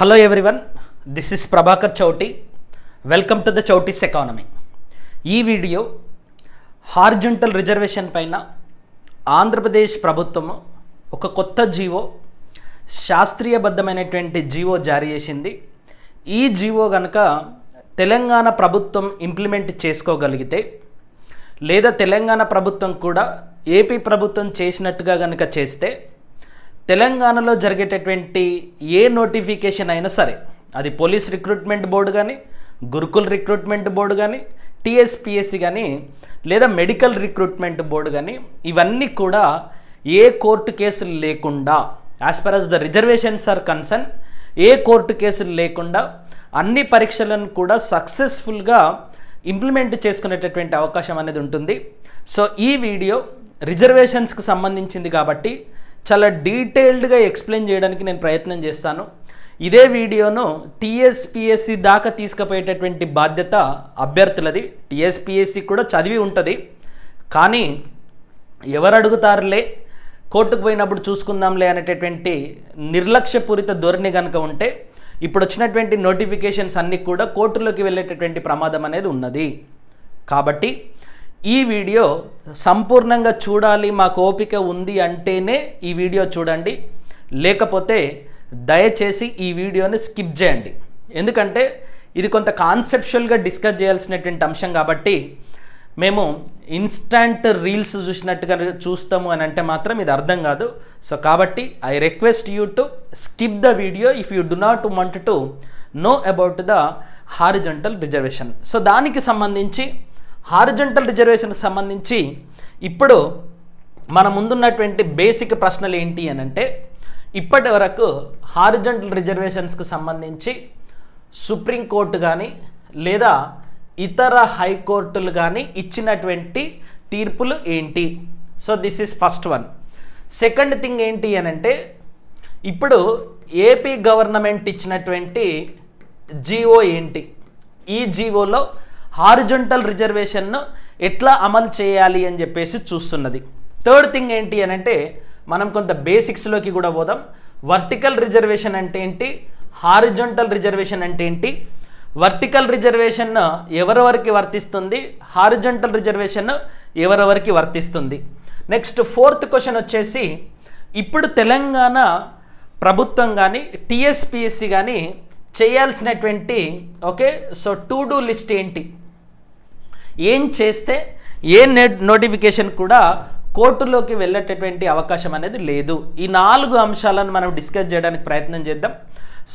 Hello everyone, this is Prabhakar Chouti. Welcome to the Chouti's economy. ఈ video horizontal reservation పైన ఆంధ్రప్రదేశ్ ప్రభుత్వము ఒక కొత్త జీవో, శాస్త్రీయబద్ధమైనటువంటి జీవో జారీ చేసింది. ఈ జీవో కనుక తెలంగాణ ప్రభుత్వం ఇంప్లిమెంట్ చేసుకోగలిగితే, లేదా తెలంగాణ ప్రభుత్వం కూడా ఏపీ ప్రభుత్వం చేసినట్టుగా కనుక చేస్తే, తెలంగాణలో జరిగేటటువంటి ఏ నోటిఫికేషన్ అయినా సరే, అది పోలీస్ రిక్రూట్మెంట్ బోర్డు కానీ, గురుకుల్ రిక్రూట్మెంట్ బోర్డు కానీ, టీఎస్పీఎస్సీ కానీ, లేదా మెడికల్ రిక్రూట్మెంట్ బోర్డు కానీ, ఇవన్నీ కూడా ఏ కోర్టు కేసులు లేకుండా, as per as the reservations are concern, ఏ కోర్టు కేసులు లేకుండా అన్ని పరీక్షలను కూడా సక్సెస్ఫుల్గా ఇంప్లిమెంట్ చేసుకునేటటువంటి అవకాశం అనేది ఉంటుంది. సో ఈ వీడియో రిజర్వేషన్స్కి సంబంధించింది కాబట్టి చాలా డీటెయిల్డ్గా ఎక్స్ప్లెయిన్ చేయడానికి నేను ప్రయత్నం చేస్తాను. ఇదే వీడియోను టీఎస్పీఎస్సీ దాకా తీసుకుపోయేటటువంటి బాధ్యత అభ్యర్థులది. టీఎస్పీఎస్సీ కూడా చదివి ఉంటుంది, కానీ ఎవరు అడుగుతారులే, కోర్టుకు పోయినప్పుడు చూసుకుందాంలే అనేటటువంటి నిర్లక్ష్యపూరిత ధోరణి కనుక ఉంటే, ఇప్పుడు వచ్చినటువంటి నోటిఫికేషన్స్ అన్నీ కూడా కోర్టులోకి వెళ్ళేటటువంటి ప్రమాదం అనేది ఉన్నది. కాబట్టి ఈ వీడియో సంపూర్ణంగా చూడాలి, మాకు ఓపిక ఉంది అంటేనే ఈ వీడియో చూడండి, లేకపోతే దయచేసి ఈ వీడియోని స్కిప్ చేయండి. ఎందుకంటే ఇది కొంత కాన్సెప్చువల్గా డిస్కస్ చేయాల్సినటువంటి అంశం కాబట్టి, మేము ఇన్స్టంట్ రీల్స్ చూసినట్టుగా చూస్తాము అని అంటే మాత్రం ఇది అర్థం కాదు. సో కాబట్టి I request you to skip the video if you do not want to know about the horizontal reservation. So దానికి సంబంధించి, హారిజంటల్ రిజర్వేషన్కి సంబంధించి ఇప్పుడు మన ముందున్నటువంటి బేసిక్ ప్రశ్నలు ఏంటి అని అంటే, ఇప్పటి వరకు హారిజంటల్ రిజర్వేషన్స్కి సంబంధించి సుప్రీంకోర్టు కానీ లేదా ఇతర హైకోర్టులు కానీ ఇచ్చినటువంటి తీర్పులు ఏంటి? So this is first one. Second thing ఏంటి అని అంటే, ఇప్పుడు ఏపీ గవర్నమెంట్ ఇచ్చినటువంటి జీవో ఏంటి? ఈ జీవోలో హారిజంటల్ రిజర్వేషన్ను ఎట్లా అమలు చేయాలి అని చెప్పేసి చూస్తున్నది. థర్డ్ థింగ్ ఏంటి అని అంటే, మనం కొంత బేసిక్స్లోకి కూడా పోదాం. వర్టికల్ రిజర్వేషన్ అంటే ఏంటి, హారిజంటల్ రిజర్వేషన్ అంటే ఏంటి, వర్టికల్ రిజర్వేషన్ ఎవరెవరికి వర్తిస్తుంది, హారిజంటల్ రిజర్వేషన్ ఎవరెవరికి వర్తిస్తుంది. నెక్స్ట్ ఫోర్త్ క్వశ్చన్ వచ్చేసి, ఇప్పుడు తెలంగాణ ప్రభుత్వం కానీ టీఎస్పీఎస్సీ కానీ చేయాల్సినటువంటి సో టు డూ లిస్ట్ ఏంటి, ఏం చేస్తే ఏ నోటిఫికేషన్ కూడా కోర్టులోకి వెళ్ళేటటువంటి అవకాశం అనేది లేదు. ఈ 4 అంశాలను మనం డిస్కస్ చేయడానికి ప్రయత్నం చేద్దాం.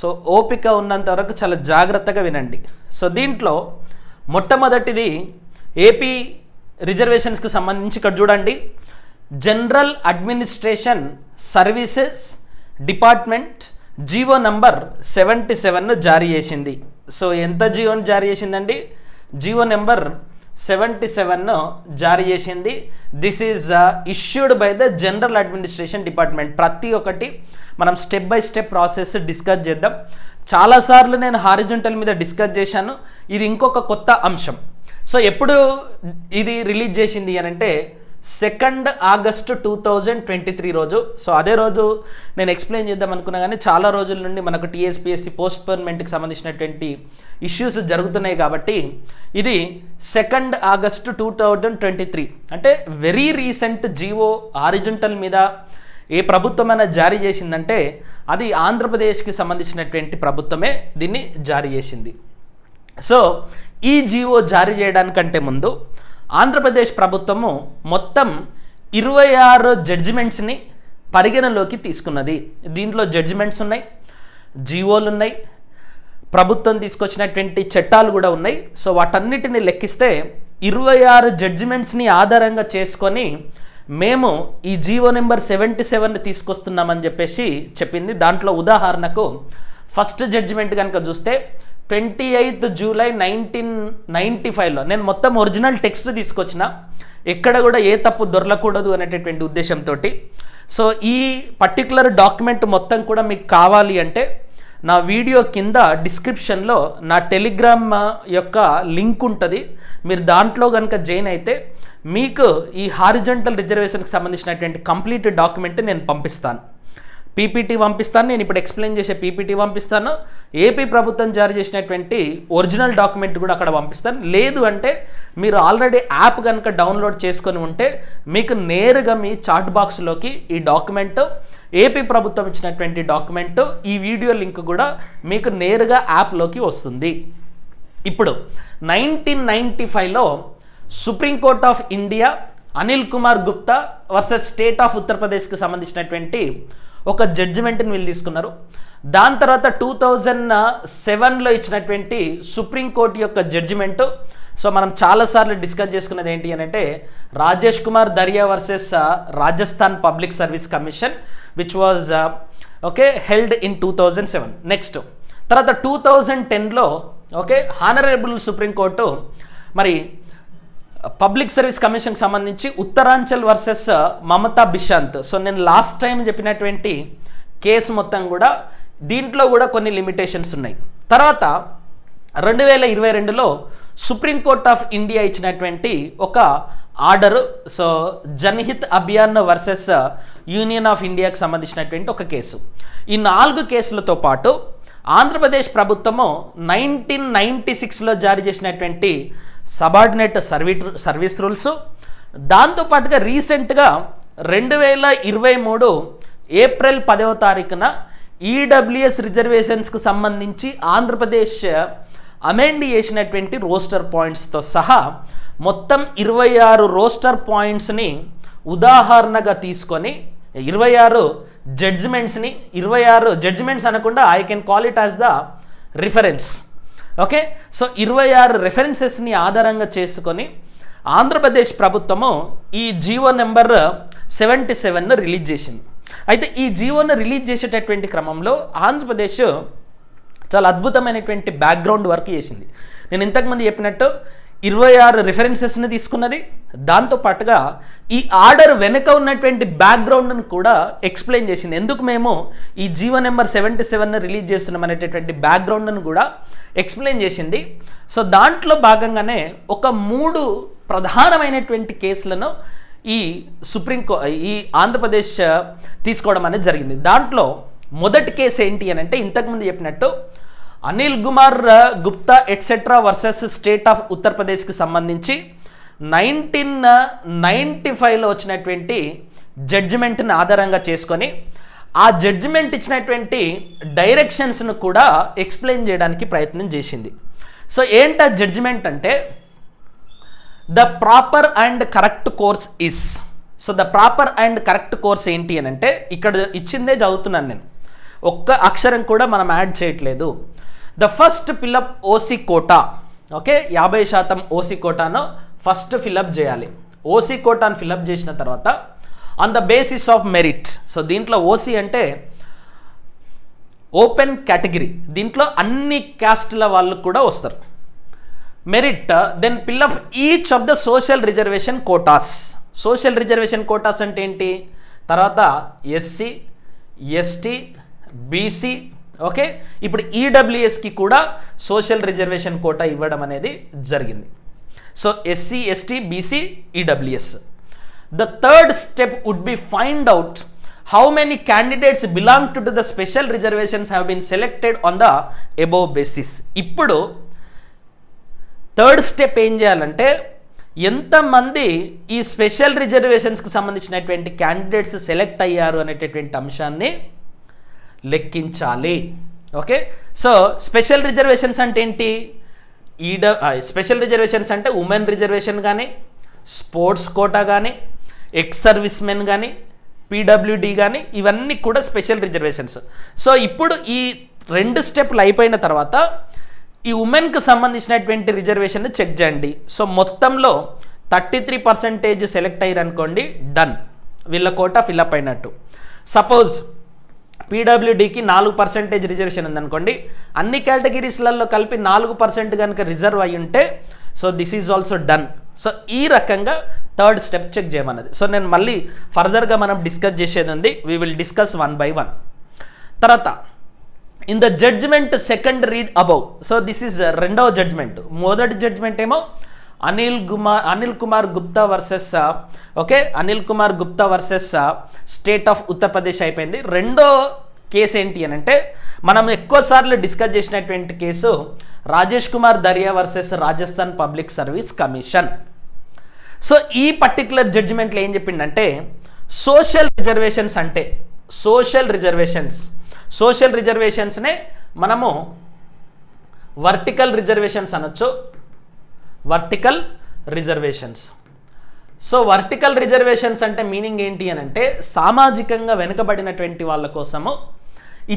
సో ఓపిక ఉన్నంత వరకు చాలా జాగ్రత్తగా వినండి. సో దీంట్లో మొట్టమొదటిది ఏపీ రిజర్వేషన్స్కి సంబంధించి ఇక్కడ చూడండి, general administration services department GO number 77ను జారీ చేసింది. సో ఎంత జీవోని జారీ చేసిందండి? జీవో నెంబర్ 77ను జారీ చేసింది. This is issued by the general administration department. ప్రతి ఒక్కటి మనం step by step process discuss చేద్దాం. చాలాసార్లు నేను హారిజంటల్ మీద డిస్కస్ చేశాను, ఇది ఇంకొక కొత్త అంశం. సో ఎప్పుడు ఇది రిలీజ్ చేసింది అని అంటే 2 ఆగస్టు 2023 రోజు. సో అదే రోజు నేను ఎక్స్ప్లెయిన్ చేద్దాం అనుకున్నా, కానీ చాలా రోజుల నుండి మనకు టీఎస్పీఎస్సీ పోస్ట్ పోన్మెంట్కి సంబంధించినటువంటి ఇష్యూస్ జరుగుతున్నాయి కాబట్టి ఇది 2 ఆగస్టు 2023, అంటే వెరీ రీసెంట్ జీవో హారిజంటల్ మీద ఏ ప్రభుత్వమైనా జారీ చేసిందంటే అది ఆంధ్రప్రదేశ్కి సంబంధించినటువంటి ప్రభుత్వమే దీన్ని జారీ చేసింది. సో ఈ జీవో జారీ చేయడానికంటే ముందు ఆంధ్రప్రదేశ్ ప్రభుత్వము మొత్తం 26 జడ్జిమెంట్స్ని పరిగణలోకి తీసుకున్నది. దీంట్లో జడ్జిమెంట్స్ ఉన్నాయి, జీవోలు ఉన్నాయి, ప్రభుత్వం తీసుకొచ్చినటువంటి చట్టాలు కూడా ఉన్నాయి. సో వాటన్నిటిని లెక్కిస్తే 26 జడ్జిమెంట్స్ని ఆధారంగా చేసుకొని మేము ఈ జీవో నెంబర్ 77ని తీసుకొస్తున్నామని చెప్పేసి చెప్పింది. దాంట్లో ఉదాహరణకు ఫస్ట్ జడ్జిమెంట్ కనుక చూస్తే 28 జూలై 1995లో, నేను మొత్తం ఒరిజినల్ టెక్స్ట్ తీసుకొచ్చిన, ఎక్కడ కూడా ఏ తప్పు దొరకకూడదు అనేటటువంటి ఉద్దేశంతో. సో ఈ పర్టికులర్ డాక్యుమెంట్ మొత్తం కూడా మీకు కావాలి అంటే నా వీడియో కింద డిస్క్రిప్షన్లో నా టెలిగ్రామ్ యొక్క లింక్ ఉంటుంది. మీరు దాంట్లో కనుక జాయిన్ అయితే మీకు ఈ హారిజంటల్ రిజర్వేషన్కి సంబంధించినటువంటి కంప్లీట్ డాక్యుమెంట్ నేను పంపిస్తాను. పీపీటీ పంపిస్తాను, నేను ఇప్పుడు ఎక్స్ప్లెయిన్ చేసే పీపీటీ పంపిస్తాను, ఏపీ ప్రభుత్వం జారీ చేసినటువంటి ఒరిజినల్ డాక్యుమెంట్ కూడా అక్కడ పంపిస్తాను. లేదు అంటే మీరు ఆల్రెడీ యాప్ కనుక డౌన్లోడ్ చేసుకొని ఉంటే మీకు నేరుగా మీ చాట్ బాక్స్లోకి ఈ డాక్యుమెంట్, ఏపీ ప్రభుత్వం ఇచ్చినటువంటి డాక్యుమెంట్, ఈ వీడియో లింక్ కూడా మీకు నేరుగా యాప్లోకి వస్తుంది. ఇప్పుడు 1995లో supreme court of India Anil Kumar Gupta versus state of ఉత్తరప్రదేశ్కి సంబంధించినటువంటి ఒక జడ్జిమెంట్ని వీళ్ళు తీసుకున్నారు. దాని తర్వాత 2007లో ఇచ్చినటువంటి సుప్రీంకోర్టు యొక్క జడ్జిమెంటు. సో మనం చాలాసార్లు డిస్కస్ చేసుకున్నది ఏంటి అని అంటే Rajesh Kumar Dariya versus Rajasthan Public Service commission which was held in 2007. Next తర్వాత 2010లో హానరబుల్ సుప్రీంకోర్టు మరి పబ్లిక్ సర్వీస్ కమిషన్కి సంబంధించి ఉత్తరాంచల్ వర్సెస్ మమతా బిశాంత్. సో నేను లాస్ట్ టైం చెప్పినటువంటి కేసు మొత్తం కూడా దీంట్లో కూడా కొన్ని లిమిటేషన్స్ ఉన్నాయి. తర్వాత 2022లో సుప్రీంకోర్ట్ ఆఫ్ ఇండియా ఇచ్చినటువంటి ఒక ఆర్డరు. So Janhit Abhiyan versus union of ఇండియాకి సంబంధించినటువంటి ఒక కేసు. ఈ 4 కేసులతో పాటు ఆంధ్రప్రదేశ్ ప్రభుత్వము 1996లో జారీ చేసినటువంటి సబార్డినేట్ సర్వీస్ రూల్స్, దాంతోపాటుగా రీసెంట్గా 2023 ఏప్రిల్ 10వ తారీఖున ఈడబ్ల్యూఎస్ రిజర్వేషన్స్కు సంబంధించి ఆంధ్రప్రదేశ్ అమెండ్ చేసినటువంటి రోస్టర్ పాయింట్స్తో సహా మొత్తం 26 రోస్టర్ పాయింట్స్ని ఉదాహరణగా తీసుకొని 26 జడ్జిమెంట్స్ని, 26 జడ్జిమెంట్స్ అనకుండా I can call it as the reference. So 26 రెఫరెన్సెస్ని ఆధారంగా చేసుకొని ఆంధ్రప్రదేశ్ ప్రభుత్వము ఈ జీవో నెంబర్ 77ను రిలీజ్ చేసింది. అయితే ఈ జీవోను రిలీజ్ చేసేటటువంటి క్రమంలో ఆంధ్రప్రదేశ్ చాలా అద్భుతమైనటువంటి బ్యాక్గ్రౌండ్ వర్క్ చేసింది. నేను ఇంతకుముందు చెప్పినట్టు 26 రిఫరెన్సెస్ని తీసుకున్నది, దాంతోపాటుగా ఈ ఆర్డర్ వెనుక ఉన్నటువంటి బ్యాక్గ్రౌండ్ను కూడా ఎక్స్ప్లెయిన్ చేసింది. ఎందుకు మేము ఈ జీవో నెంబర్ 77ను రిలీజ్ చేస్తున్నాం అనేటటువంటి బ్యాక్గ్రౌండ్ను కూడా ఎక్స్ప్లెయిన్ చేసింది. సో దాంట్లో భాగంగానే ఒక 3 ప్రధానమైనటువంటి కేసులను ఈ ఆంధ్రప్రదేశ్ తీసుకోవడం అనేది జరిగింది. దాంట్లో మొదటి కేసు ఏంటి అని అంటే ఇంతకుముందు చెప్పినట్టు Anil Kumar Gupta etcetera versus state of ఉత్తరప్రదేశ్కి సంబంధించి 1995లో వచ్చినటువంటి జడ్జిమెంట్ని ఆధారంగా చేసుకొని ఆ జడ్జిమెంట్ ఇచ్చినటువంటి డైరెక్షన్స్ను కూడా ఎక్స్ప్లెయిన్ చేయడానికి ప్రయత్నం చేసింది. సో ఏంటి ఆ జడ్జిమెంట్ అంటే the proper and correct course is. So the proper and correct course ఏంటి అని అంటే ఇక్కడ ఇచ్చిందే చదువుతున్నాను నేను, ఒక్క అక్షరం కూడా మనం యాడ్ చేయట్లేదు. The first fill up OC quota, 50% OC కోటాను ఫస్ట్ ఫిలప్ చేయాలి. ఓసీ కోటాను ఫిలప్ చేసిన తర్వాత on the basis of merit. So దీంట్లో ఓసీ అంటే ఓపెన్ కేటగిరీ, దీంట్లో అన్ని క్యాస్ట్ల వాళ్ళు కూడా వస్తారు. Merit then fill up each of the social reservation quotas. Social reservation quotas అంటే ఏంటి? తర్వాత ఎస్సీ, ఎస్టీ, బీసీ, ఇప్పుడు ఈడబ్ల్యూఎస్కి కూడా సోషల్ రిజర్వేషన్ కోటా ఇవ్వడం అనేది జరిగింది. So SC, ST, BC, EWS. The third step would be find out how many candidates belong to the special reservations have been selected on the above basis. ఇప్పుడు third step ఏం చేయాలంటే ఎంతమంది ఈ special రిజర్వేషన్స్కి సంబంధించినటువంటి candidates select అయ్యారు అనేటటువంటి అంశాన్ని లెక్కించాలి. సో స్పెషల్ రిజర్వేషన్స్ అంటే ఏంటి? స్పెషల్ రిజర్వేషన్స్ అంటే ఉమెన్ రిజర్వేషన్ కానీ, స్పోర్ట్స్ కోటా కానీ, ఎక్స్ సర్వీస్ మెన్ కానీ, పీడబ్ల్యూడి కానీ, ఇవన్నీ కూడా స్పెషల్ రిజర్వేషన్స్. సో ఇప్పుడు ఈ 2 స్టెప్లు అయిపోయిన తర్వాత ఈ ఉమెన్కి సంబంధించినటువంటి రిజర్వేషన్ చెక్ చేయండి. సో మొత్తంలో 33% సెలెక్ట్ అయ్యారు అనుకోండి, డన్, వీళ్ళ కోటా ఫిల్అప్ అయినట్టు. సపోజ్ పీడబ్ల్యూడికి 4% రిజర్వేషన్ ఉందనుకోండి, అన్ని కేటగిరీస్లలో కలిపి 4% కనుక రిజర్వ్ అయ్యి ఉంటే so this is also done. So ఈ రకంగా థర్డ్ స్టెప్ చెక్ చేయమన్నది. సో నేను మళ్ళీ ఫర్దర్గా మనం డిస్కస్ చేసేది ఉంది, వీ విల్ డిస్కస్ 1 by 1. తర్వాత in the judgment second read above. So this is రెండవ జడ్జ్మెంట్. మొదటి జడ్జ్మెంట్ ఏమో Anil Kumar Gupta versus Anil Kumar Gupta versus state of Uttar Pradesh అయిపోయింది. రెండో కేసు ఏంటి అని అంటే మనం ఎక్కువసార్లు డిస్కస్ చేసినటువంటి case Rajesh Kumar Darya versus Rajasthan Public Service commission. So ఈ పర్టికులర్ జడ్జిమెంట్లో ఏం చెప్పిందంటే సోషల్ రిజర్వేషన్స్నే మనము వర్టికల్ రిజర్వేషన్స్ అనొచ్చు. Vertical reservations. So vertical reservations అంటే మీనింగ్ ఏంటి అని అంటే సామాజికంగా వెనుకబడినటువంటి వాళ్ళ కోసము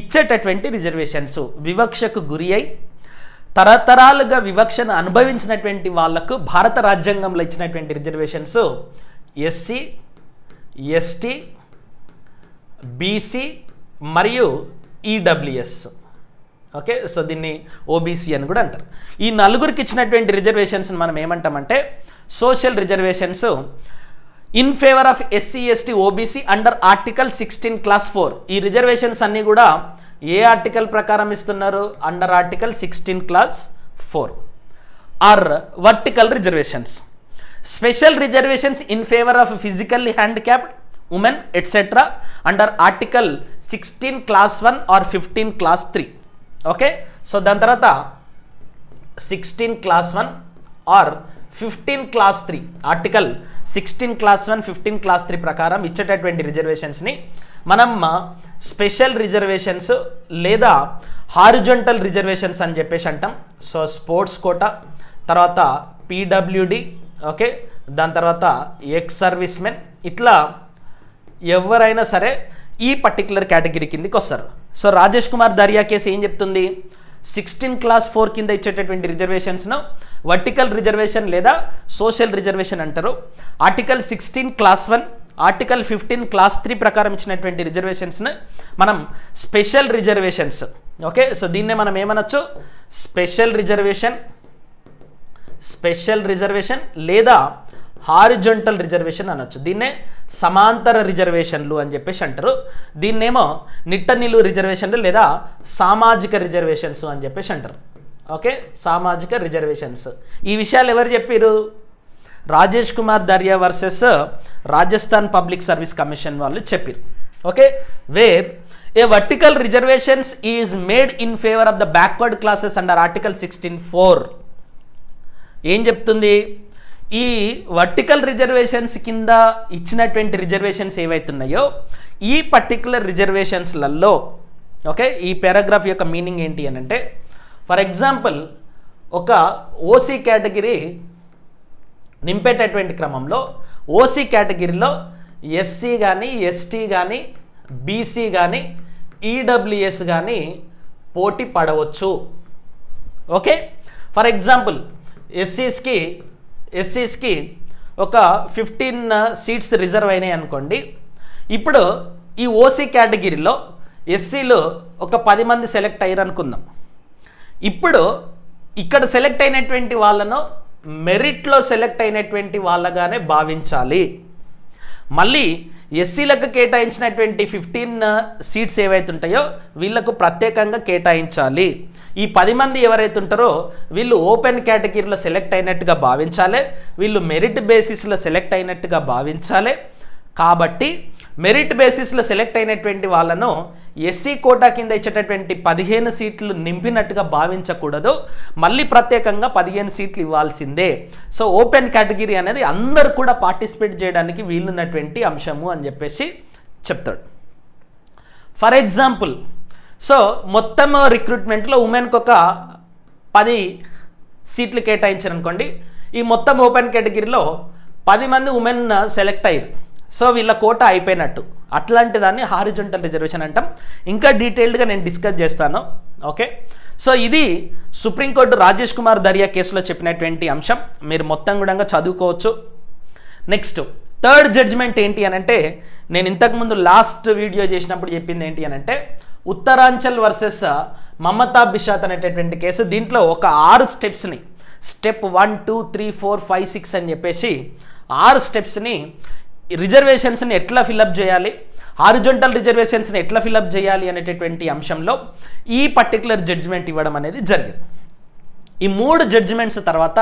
ఇచ్చేటటువంటి రిజర్వేషన్స్. వివక్షకు గురి అయి తరతరాలుగా వివక్షను అనుభవించినటువంటి వాళ్లకు భారత రాజ్యాంగంలో ఇచ్చినటువంటి రిజర్వేషన్స్ ఎస్సీ, ఎస్టీ, బీసీ మరియు ఈడబ్ల్యూఎస్. ఓకే, సో దీన్ని ఓబీసీ అని కూడా అంటారు. ఈ నలుగురికి ఇచ్చినటువంటి రిజర్వేషన్స్ మనం ఏమంటామంటే social reservations in favour of SC, ST, OBC under article 16 class 4. ఈ రిజర్వేషన్స్ అన్నీ కూడా ఏ ఆర్టికల్ ప్రకారం ఇస్తున్నారు? Under article 16 class 4 are vertical reservations. Special reservations in favour of physically handicapped women etcetera under article 16 class 1 or 15 class 3. Okay, so దాని తర్వాత 16 class 1 or 15 class 3 article 16 class 1, 15 class 3 ప్రకారం ఇచ్చేటటువంటి రిజర్వేషన్స్ని మనం స్పెషల్ రిజర్వేషన్స్ లేదా horizontal reservations అని చెప్పేసి అంటాం. సో స్పోర్ట్స్ కోటా, తర్వాత పీడబ్ల్యూడి, ఓకే, దాని తర్వాత ఎక్స్ సర్వీస్ మెన్, ఇట్లా ఎవరైనా సరే ఈ పర్టికులర్ కేటగిరీ కిందకి వస్తారు. So Rajesh Kumar Darya case ఏం చెప్తుంది? 16 క్లాస్ 4 కింద ఇచ్చేటటువంటి రిజర్వేషన్స్ను వర్టికల్ రిజర్వేషన్ లేదా సోషల్ రిజర్వేషన్ అంటారు. ఆర్టికల్ 16 క్లాస్ 1, ఆర్టికల్ 15 క్లాస్ 3 ప్రకారం ఇచ్చినటువంటి రిజర్వేషన్స్ను మనం స్పెషల్ రిజర్వేషన్స్. ఓకే, సో దీన్నే మనం ఏమనొచ్చు? స్పెషల్ రిజర్వేషన్ లేదా హారిజంటల్ రిజర్వేషన్ అనొచ్చు. దీన్నే సమాంతర రిజర్వేషన్లు అని చెప్పేసి అంటారు. దీన్నేమో నిట్టనిలు రిజర్వేషన్లు లేదా సామాజిక రిజర్వేషన్స్ అని చెప్పేసి అంటారు. ఓకే, సామాజిక రిజర్వేషన్స్. ఈ విషయాలు ఎవరు చెప్పారు? Rajesh Kumar Darya versus Rajasthan Public Service Commission వాళ్ళు చెప్పారు. Okay, where a vertical reservations is made in favour of the backward classes under article 16(4). ఏం చెప్తుంది? ఈ వర్టికల్ రిజర్వేషన్స్ కింద ఇచ్చినటువంటి రిజర్వేషన్స్ ఏవైతున్నాయో ఈ పర్టికులర్ రిజర్వేషన్స్లలో, ఓకే, ఈ పారాగ్రాఫ్ యొక్క మీనింగ్ ఏంటి అని అంటే ఫర్ ఎగ్జాంపుల్ ఒక ఓసీ కేటగిరీ నింపేటటువంటి క్రమంలో ఓసీ కేటగిరీలో ఎస్సీ కానీ, ఎస్టీ కానీ, బీసీ కానీ, ఈడబ్ల్యూఎస్ కానీ పోటీ పడవచ్చు. ఓకే, ఫర్ ఎగ్జాంపుల్ ఎస్సీస్కి ఒక 15 సీట్స్ రిజర్వ్ అయినాయి అనుకోండి. ఇప్పుడు ఈ ఓసీ కేటగిరీలో ఎస్సీలు ఒక 10 మంది సెలెక్ట్ అయ్యారు అనుకుందాం. ఇప్పుడు ఇక్కడ సెలెక్ట్ అయినటువంటి వాళ్ళను మెరిట్లో సెలెక్ట్ అయినటువంటి వాళ్ళగానే భావించాలి. మళ్ళీ ఎస్సీలకు కేటాయించినటువంటి 15 సీట్స్ ఏవైతే ఉంటాయో వీళ్లకు ప్రత్యేకంగా కేటాయించాలి. ఈ 10 మంది ఎవరైతే ఉంటారో వీళ్ళు ఓపెన్ కేటగిరీలో సెలెక్ట్ అయినట్టుగా భావించాలి, వీళ్ళు మెరిట్ బేసిస్లో సెలెక్ట్ అయినట్టుగా భావించాలి. కాబట్టి మెరిట్ బేసిస్లో సెలెక్ట్ అయినటువంటి వాళ్ళను ఎస్సీ కోటా కింద ఇచ్చేటటువంటి 15 సీట్లు నింపినట్టుగా భావించకూడదు, మళ్ళీ ప్రత్యేకంగా 15 సీట్లు ఇవ్వాల్సిందే. సో ఓపెన్ కేటగిరీ అనేది అందరు కూడా పార్టిసిపేట్ చేయడానికి వీలున్నటువంటి అంశము అని చెప్పేసి చెప్తాడు. ఫర్ ఎగ్జాంపుల్, సో మొత్తం రిక్రూట్మెంట్లో ఉమెన్కి ఒక 10 సీట్లు కేటాయించారు అనుకోండి. ఈ మొత్తం ఓపెన్ కేటగిరీలో 10 మంది ఉమెన్ సెలెక్ట్ అయ్యారు. సో వీళ్ళ కోటా అయిపోయినట్టు. అట్లాంటి దాన్ని హారిజంటల్ రిజర్వేషన్ అంటాం. ఇంకా డీటెయిల్డ్గా నేను డిస్కస్ చేస్తాను. ఓకే, సో ఇది సుప్రీంకోర్టు రాజేష్ కుమార్ దర్యా కేసులో చెప్పినటువంటి అంశం. మీరు మొత్తం కూడా చదువుకోవచ్చు. నెక్స్ట్ థర్డ్ జడ్జిమెంట్ ఏంటి అని అంటే నేను ఇంతకుముందు లాస్ట్ వీడియో చేసినప్పుడు చెప్పింది ఏంటి అని అంటే ఉత్తరాంచల్ వర్సెస్ మమతా బిషాత్ అనేటటువంటి కేసు. దీంట్లో ఒక 6 స్టెప్స్ని స్టెప్ 1, 2, 3, 4, 5, 6 అని చెప్పేసి 6 స్టెప్స్ని రిజర్వేషన్స్ని ఎట్లా ఫిలప్ చేయాలి, హారిజంటల్ రిజర్వేషన్స్ని ఎట్లా ఫిలప్ చేయాలి అనేటటువంటి అంశంలో ఈ పర్టికులర్ జడ్జిమెంట్ ఇవ్వడం అనేది జరిగింది. ఈ 3 జడ్జిమెంట్స్ తర్వాత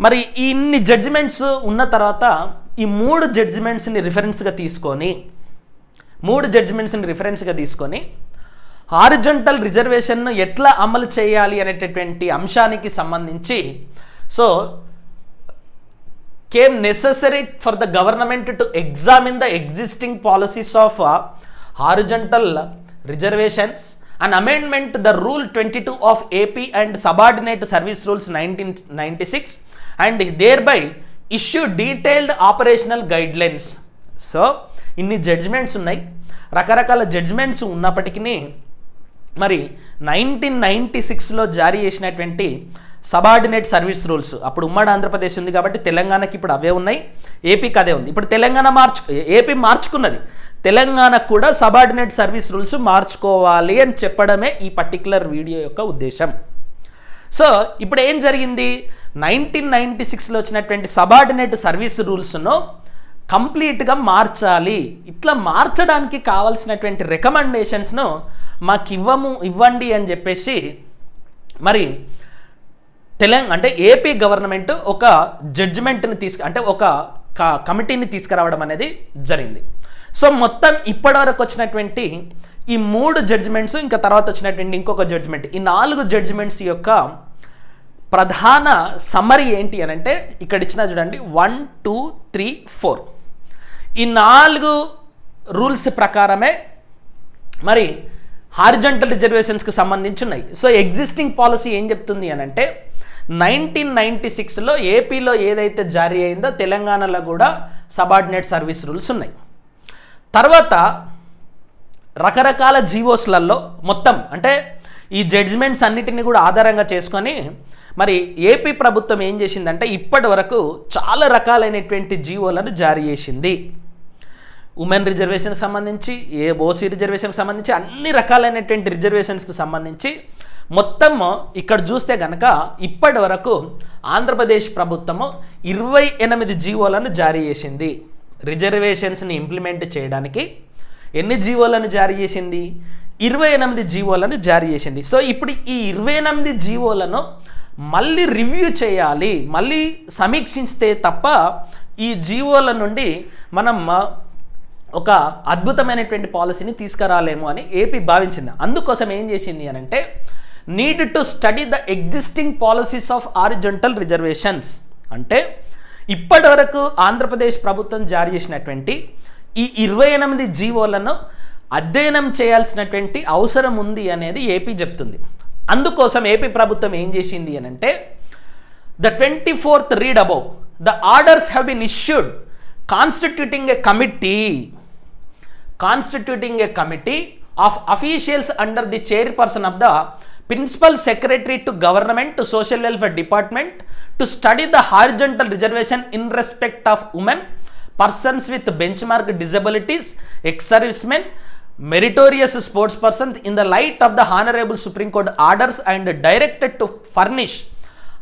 మరి ఇన్ని జడ్జిమెంట్స్ ఉన్న తర్వాత ఈ మూడు జడ్జిమెంట్స్ని రిఫరెన్స్గా తీసుకొని హారిజంటల్ రిజర్వేషన్ను ఎట్లా అమలు చేయాలి అనేటటువంటి అంశానికి సంబంధించి so came necessary for the government to examine the existing policies of horizontal reservations and amendment the rule 22 of AP and subordinate service rules 1996 and thereby issue detailed operational guidelines. So ఇన్ని judgements ఉన్నాయి, రకరకాల judgements ఉన్నప్పటికీ మరి 1996లో జారీ చేసినటువంటి subordinate service rules, అప్పుడు ఉమ్మడి ఆంధ్రప్రదేశ్ ఉంది కాబట్టి తెలంగాణకి ఇప్పుడు అవే ఉన్నాయి, ఏపీకి అదే ఉంది. ఇప్పుడు ఏపీ మార్చుకున్నది, తెలంగాణకు కూడా సబార్డినేట్ సర్వీస్ రూల్స్ మార్చుకోవాలి అని చెప్పడమే ఈ పర్టికులర్ వీడియో యొక్క ఉద్దేశం. సో ఇప్పుడు ఏం జరిగింది, 1996లో వచ్చినటువంటి సబార్డినేట్ సర్వీస్ రూల్స్ను కంప్లీట్గా మార్చాలి. ఇట్లా మార్చడానికి కావాల్సినటువంటి రికమెండేషన్స్ను మాకు ఇవ్వండి అని చెప్పేసి మరి అంటే ఏపీ గవర్నమెంట్ ఒక జడ్జిమెంట్ని ఒక కమిటీని తీసుకురావడం అనేది జరిగింది. సో మొత్తం ఇప్పటివరకు వచ్చినటువంటి ఈ 3 జడ్జిమెంట్స్, ఇంకా తర్వాత వచ్చినటువంటి ఇంకొక జడ్జిమెంట్, ఈ 4 జడ్జిమెంట్స్ యొక్క ప్రధాన సమ్మరీ ఏంటి అని అంటే ఇక్కడ ఇచ్చిన చూడండి 1, 2, 3, 4 ఈ 4 రూల్స్ ప్రకారమే మరి హారిజంటల్ రిజర్వేషన్స్కి సంబంధించి ఉన్నాయి. సో ఎగ్జిస్టింగ్ పాలసీ ఏం చెప్తుంది అని అంటే 1996లో ఏపీలో ఏదైతే జారీ అయిందో తెలంగాణలో కూడా సబార్డినేట్ సర్వీస్ రూల్స్ ఉన్నాయి. తర్వాత రకరకాల జీవోస్లలో మొత్తం అంటే ఈ జడ్జిమెంట్స్ అన్నిటిని కూడా ఆధారంగా చేసుకొని మరి ఏపీ ప్రభుత్వం ఏం చేసిందంటే ఇప్పటి వరకు చాలా రకాలైనటువంటి జీవోలను జారీ చేసింది. ఉమెన్ రిజర్వేషన్కి సంబంధించి, ఓసీ రిజర్వేషన్కి సంబంధించి, అన్ని రకాలైనటువంటి రిజర్వేషన్స్కి సంబంధించి మొత్తం ఇక్కడ చూస్తే కనుక ఇప్పటి వరకు ఆంధ్రప్రదేశ్ ప్రభుత్వము 28 జీవోలను జారీ చేసింది. రిజర్వేషన్స్ని ఇంప్లిమెంట్ చేయడానికి ఎన్ని జీవోలను జారీ చేసింది, 28 జీవోలను జారీ చేసింది. సో ఇప్పుడు ఈ 28 జీవోలను మళ్ళీ రివ్యూ చేయాలి, మళ్ళీ సమీక్షిస్తే తప్ప ఈ జీవోల నుండి మనం ఒక అద్భుతమైనటువంటి పాలసీని తీసుకురాలేము అని ఏపీ భావించింది. అందుకోసం ఏం చేసింది అని అంటే need to study the existing policies of horizontal reservations. అంటే ఇప్పటి వరకు ఆంధ్రప్రదేశ్ ప్రభుత్వం జారీ చేసినటువంటి ఈ 28 జీవోలను అధ్యయనం చేయాల్సినటువంటి అవసరం ఉంది అనేది ఏపీ చెప్తుంది. అందుకోసం ఏపీ ప్రభుత్వం ఏం చేసింది అని అంటే the 24th read above the orders have been issued constituting a committee of officials under the chairperson of the principal secretary to government to social welfare department to study the horizontal reservation in respect of women, persons with benchmark disabilities, ex servicemen, meritorious sports persons in the light of the Honorable Supreme Court orders and directed to furnish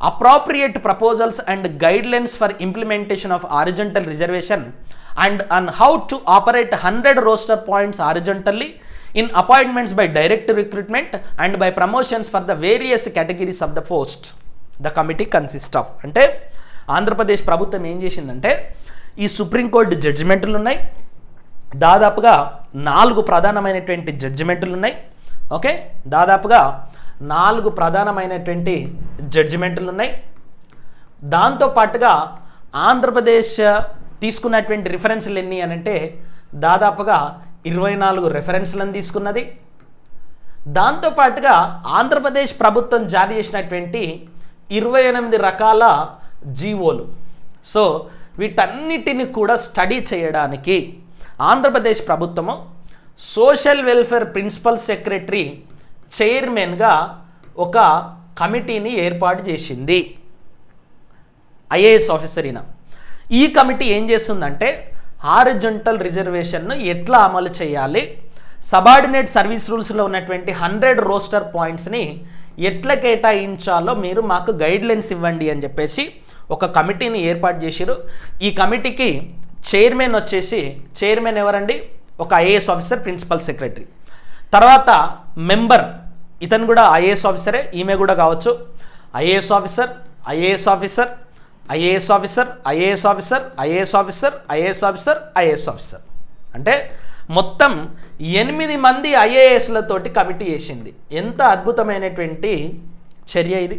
appropriate proposals and guidelines for implementation of horizontal reservation and on how to operate 100 roster points horizontally in appointments by direct recruitment and by promotions for the various categories of the post. The committee consists of అంటే ఆంధ్రప్రదేశ్ ప్రభుత్వం ఏం చేసిందంటే ఈ supreme court జడ్జిమెంట్లు ఉన్నాయి, దాదాపుగా 4 ప్రధానమైనటువంటి జడ్జిమెంట్లు ఉన్నాయి. Okay, దాదాపుగా 4 ప్రధానమైనటువంటి జడ్జిమెంట్లు ఉన్నాయి. దాంతోపాటుగా ఆంధ్రప్రదేశ్ తీసుకున్నటువంటి రిఫరెన్స్లు ఎన్ని అని అంటే దాదాపుగా 24 రెఫరెన్స్లను తీసుకున్నది. దాంతోపాటుగా ఆంధ్రప్రదేశ్ ప్రభుత్వం జారీ చేసినటువంటి 28 రకాల జీవోలు. సో వీటన్నిటిని కూడా స్టడీ చేయడానికి ఆంధ్రప్రదేశ్ ప్రభుత్వము సోషల్ వెల్ఫేర్ ప్రిన్సిపల్ సెక్రటరీ చైర్మన్గా ఒక కమిటీని ఏర్పాటు చేసింది, ఐఏఎస్ ఆఫీసర్ ఈయన. ఈ కమిటీ ఏం చేస్తుందంటే హారిజంటల్ రిజర్వేషన్ను ఎట్లా అమలు చేయాలి, సబార్డినేట్ సర్వీస్ రూల్స్లో ఉన్నటువంటి 100 రోస్టర్ పాయింట్స్ని ఎట్లా కేటాయించాలో మీరు మాకు గైడ్లైన్స్ ఇవ్వండి అని చెప్పేసి ఒక కమిటీని ఏర్పాటు చేశారు. ఈ కమిటీకి చైర్మన్ ఎవరండి, ఒక ఐఏఎస్ ఆఫీసర్ ప్రిన్సిపల్ సెక్రటరీ. తర్వాత మెంబర్, ఇతను కూడా ఐఏఎస్ ఆఫీసరే, ఈమె కూడా కావచ్చు. IAS officer IAS officer, IAS officer, IAS officer, IAS officer, IAS officer. అంటే మొత్తం 8 మంది ఐఏఎస్లతోటి కమిటీ వేసింది. ఎంత అద్భుతమైనటువంటి చర్య ఇది.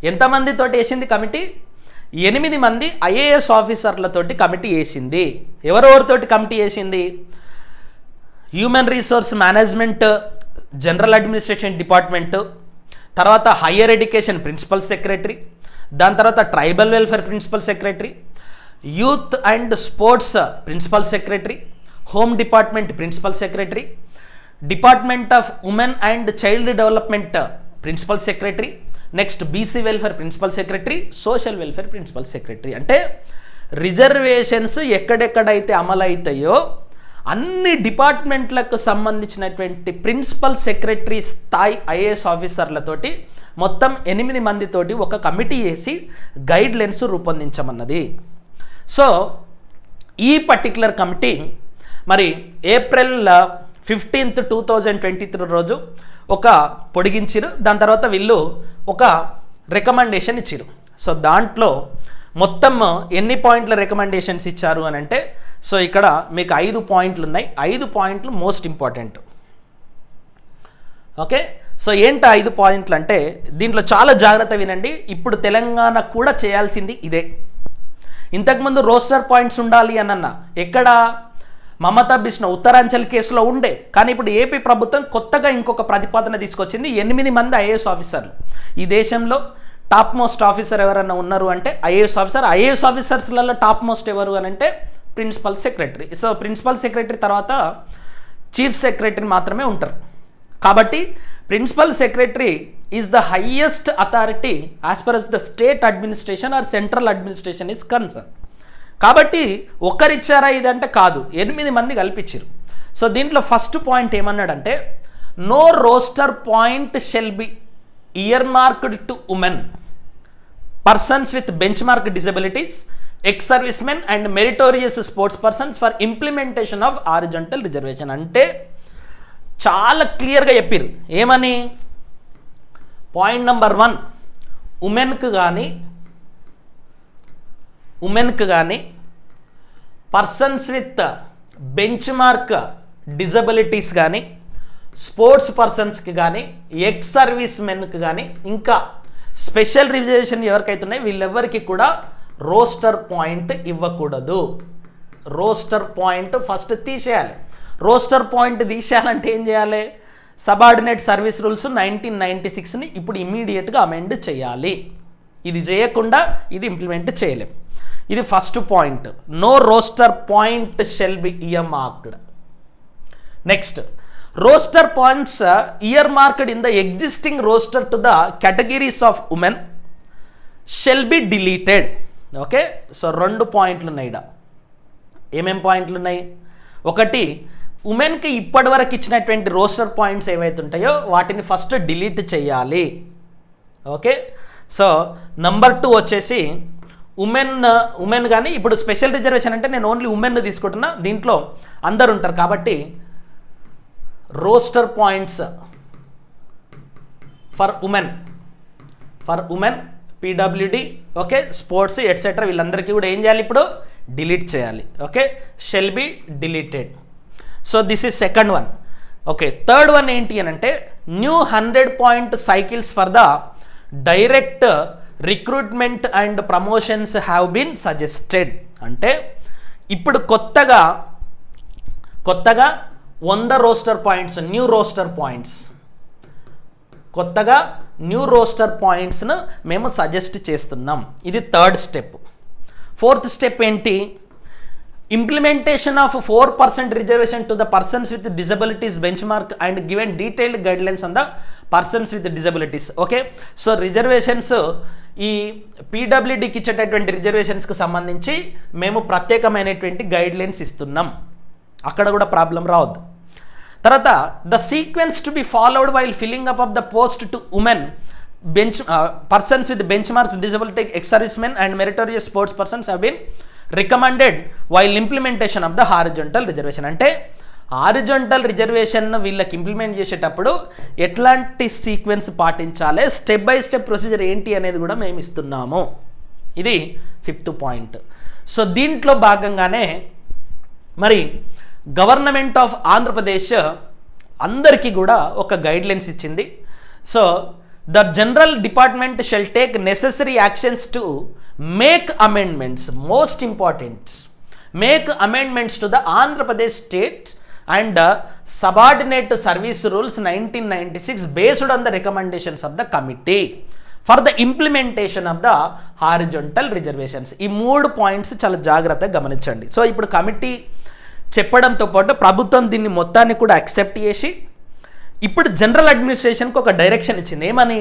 ఎంతమందితోటి వేసింది కమిటీ? 8 మంది ఐఏఎస్ ఆఫీసర్లతోటి కమిటీ వేసింది. ఎవరెవరితోటి కమిటీ వేసింది? Human resource management general administration department, తర్వాత హయ్యర్ ఎడ్యుకేషన్ ప్రిన్సిపల్ సెక్రటరీ, దాని తర్వాత tribal welfare principal secretary, youth and sports principal secretary, home department principal secretary, department of women and child development principal secretary, next BC welfare principal secretary, social welfare principal secretary. అంటే reservations ఎక్కడెక్కడైతే అమలవుతాయో అన్ని డిపార్ట్మెంట్లకు సంబంధించినటువంటి principal secretary స్థాయి IAS ఆఫీసర్లతోటి మొత్తం 8 మందితోటి ఒక కమిటీ వేసి గైడ్ లైన్స్ రూపొందించమన్నది. సో ఈ పర్టికులర్ కమిటీ మరి ఏప్రిల్ 15, 2023 రోజు ఒక పొడిగించారు. దాని తర్వాత వీళ్ళు ఒక రికమెండేషన్ ఇచ్చారు. సో దాంట్లో మొత్తం ఎన్ని పాయింట్ల రికమెండేషన్స్ ఇచ్చారు అని అంటే, సో ఇక్కడ మీకు 5 పాయింట్లు ఉన్నాయి. 5 పాయింట్లు మోస్ట్ ఇంపార్టెంట్. ఓకే, సో ఏంటి 5 పాయింట్లు అంటే దీంట్లో చాలా జాగ్రత్త వినండి. ఇప్పుడు తెలంగాణ కూడా చేయాల్సింది ఇదే. ఇంతకుముందు రోస్టర్ పాయింట్స్ ఉండాలి అన్న ఎక్కడ మమతా బిష్ణ ఉత్తరాంచల్ కేసులో ఉండే, కానీ ఇప్పుడు ఏపీ ప్రభుత్వం కొత్తగా ఇంకొక ప్రతిపాదన తీసుకొచ్చింది. 8 మంది ఐఏఎస్ ఆఫీసర్లు. ఈ దేశంలో టాప్ మోస్ట్ ఆఫీసర్ ఎవరన్నా ఉన్నారు అంటే ఐఏఎస్ ఆఫీసర్. ఐఏఎస్ ఆఫీసర్స్లలో టాప్ మోస్ట్ ఎవరు అని అంటే principal secretary. So principal secretary తర్వాత చీఫ్ సెక్రటరీ మాత్రమే ఉంటారు. కాబట్టి principal secretary is the highest authority as per as the state administration or central administration is concern. కాబట్టి ఒక్కరిచ్చారా ఇదంటే కాదు, 8 మంది కల్పించారు. సో దీంట్లో ఫస్ట్ పాయింట్ ఏమన్నాడంటే, no roster point shall be earmarked to women, persons with benchmark disabilities, ex servicemen and meritorious sports persons for implementation of horizontal reservation. అంటే చాలా క్లియర్గా చెప్పారు. ఏమని? పాయింట్ నెంబర్ 1, ఉమెన్కి కానీ persons with benchmark disabilities కానీ, sports పర్సన్స్కి కానీ, ఎక్స్ సర్వీస్ మెన్కి కానీ, ఇంకా స్పెషల్ రిజర్వేషన్ ఎవరికైతే ఉన్నాయో వీళ్ళెవరికి కూడా రోస్టర్ పాయింట్ ఇవ్వకూడదు. రోస్టర్ పాయింట్ ఫస్ట్ తీసేయాలి. రోస్టర్ పాయింట్ తీసేయాలంటే ఏం చేయాలి? సబార్డినేట్ సర్వీస్ రూల్స్ 1996ని ఇప్పుడు ఇమ్మీడియట్గా అమెండ్ చేయాలి. ఇది చేయకుండా ఇది ఇంప్లిమెంట్ చేయలేం. ఇది first point. No roster point shall be earmarked. Next, roster points earmarked in the existing roster to the categories of women shall be deleted. Okay, so 2 పాయింట్లు ఉన్నాయి ఇక్కడ. ఏమేం పాయింట్లు ఉన్నాయి? ఒకటి, ఉమెన్కి ఇప్పటి వరకు ఇచ్చినటువంటి రోస్టర్ పాయింట్స్ ఏవైతే ఉంటాయో వాటిని ఫస్ట్ డిలీట్ చేయాలి. ఓకే, సో నంబర్ 2 వచ్చేసి ఉమెన్ కానీ ఇప్పుడు స్పెషల్ రిజర్వేషన్ అంటే నేను ఓన్లీ ఉమెన్ తీసుకుంటున్నా, దీంట్లో అందరు ఉంటారు కాబట్టి roster points for women PWD, okay, sports etcetera వీళ్ళందరికీ కూడా ఏం చేయాలి? ఇప్పుడు డిలీట్ చేయాలి. Okay, shall be deleted. So this is second one. Okay, third one ఏంటి అని అంటే new 100 point cycles for the direct recruitment and promotions have been suggested. అంటే ఇప్పుడు కొత్తగా 100 రోస్టర్ పాయింట్స్, న్యూ రోస్టర్ పాయింట్స్ను మేము సజెస్ట్ చేస్తున్నాం. ఇది థర్డ్ స్టెప్. ఫోర్త్ స్టెప్ ఏంటి? Implementation of 4% reservation to the persons with disabilities bench mark and given detailed guidelines on the persons with disabilities. Okay, so reservations ఈ పీడబ్ల్యూడీకి ఇచ్చేటటువంటి రిజర్వేషన్స్కి సంబంధించి మేము ప్రత్యేకమైనటువంటి గైడ్లైన్స్ ఇస్తున్నాం. అక్కడ కూడా ప్రాబ్లం రావద్దు. తర్వాత the sequence to be followed while filling up of the post to women persons with benchmarks disability, ex servicemen and meritorious sports persons have been recommended while implementation of the horizontal reservation. అంటే horizontal reservation వీళ్ళకి implement చేసేటప్పుడు ఎట్లాంటి sequence పాటించాలి, step by step procedure ఏంటి అనేది కూడా మేము ఇస్తున్నాము. ఇది 5th పాయింట్. సో దీంట్లో భాగంగానే మరి గవర్నమెంట్ ఆఫ్ ఆంధ్రప్రదేశ్ అందరికీ కూడా ఒక గైడ్లైన్స్ ఇచ్చింది. So the general department shell take necessary actions to make amendments, most important, make amendments to the Andhra Pradesh state and subordinate service rules 1996 based on the recommendations of the committee for the implementation of the horizontal reservations. ఈ 3 points చాలా జాగ్రత్తగా గమనించండి. So ఇప్పుడు committee చెప్పడంతో పాటు ప్రభుత్వం దీన్ని మొత్తాన్ని కూడా యాక్సెప్ట్ చేసి ఇప్పుడు జనరల్ అడ్మినిస్ట్రేషన్కి ఒక డైరెక్షన్ ఇచ్చింది. ఏమని?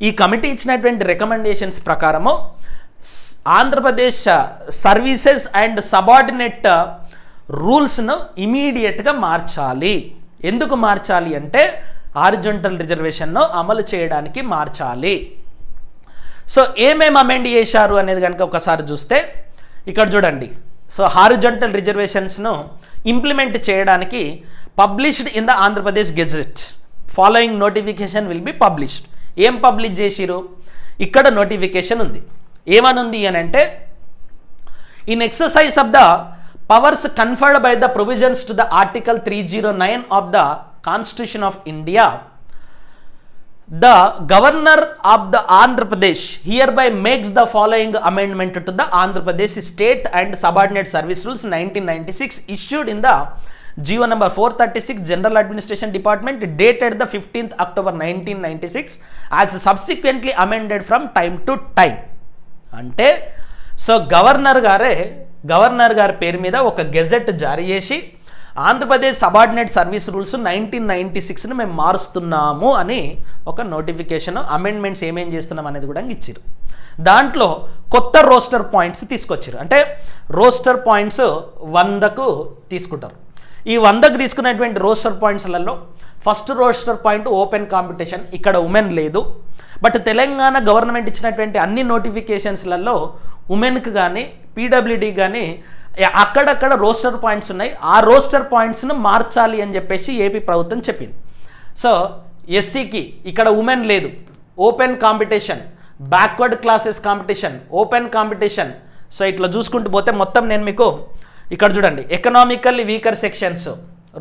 ఈ కమిటీ ఇచ్చినటువంటి రికమెండేషన్స్ ప్రకారము ఆంధ్రప్రదేశ్ సర్వీసెస్ అండ్ సబార్డినేట్ రూల్స్ను ఇమీడియట్గా మార్చాలి. ఎందుకు మార్చాలి అంటే హారిజాంటల్ రిజర్వేషన్ను అమలు చేయడానికి మార్చాలి. సో ఏమేమి అమెండ్ చేశారు అనేది కనుక ఒకసారి చూస్తే ఇక్కడ చూడండి. సో హారిజాంటల్ రిజర్వేషన్స్ను ఇంప్లిమెంట్ చేయడానికి published in the Andhra Pradesh gazette following notification will be published. ఏం పబ్లిష్ చేసిరు? ఇక్కడ నోటిఫికేషన్ ఉంది. ఏమని ఉంది అని అంటే, in exercise of the powers conferred by the provisions to the article 309 of the constitution of India, the governor of the Andhra Pradesh hereby makes the following amendment to the Andhra Pradesh State and Subordinate Service Rules 1996 issued in the GO number 436 General Administration Department dated the 15th October 1996 as subsequently amended from time to time. అంటే so governor గారి పేరు మీద ఒక gazette జారీ చేసి Andhra Pradesh subordinate service rules 1996ను మేము మారుస్తున్నాము అని ఒక నోటిఫికేషన్, అమెండ్మెంట్స్ ఏమేం చేస్తున్నాం అనేది కూడా ఇచ్చారు. దాంట్లో కొత్త రోస్టర్ పాయింట్స్ తీసుకొచ్చారు. అంటే రోస్టర్ పాయింట్స్ 100కు తీసుకుంటారు. ఈ 100కు తీసుకున్నటువంటి రోస్టర్ పాయింట్స్లలో first roster point open competition. ఇక్కడ ఉమెన్ లేదు. బట్ తెలంగాణ గవర్నమెంట్ ఇచ్చినటువంటి అన్ని నోటిఫికేషన్స్లలో ఉమెన్కి కానీ పీడబ్ల్యూడీ కానీ అక్కడక్కడ రోస్టర్ పాయింట్స్ ఉన్నాయి. ఆ రోస్టర్ పాయింట్స్ను మార్చాలి అని చెప్పేసి ఏపీ ప్రభుత్వం చెప్పింది. సో ఎస్సీకి ఇక్కడ ఉమెన్ లేదు, open competition, backward classes competition, open competition. So ఇట్లా చూసుకుంటూ పోతే మొత్తం నేను మీకు ఇక్కడ చూడండి, economically weaker sections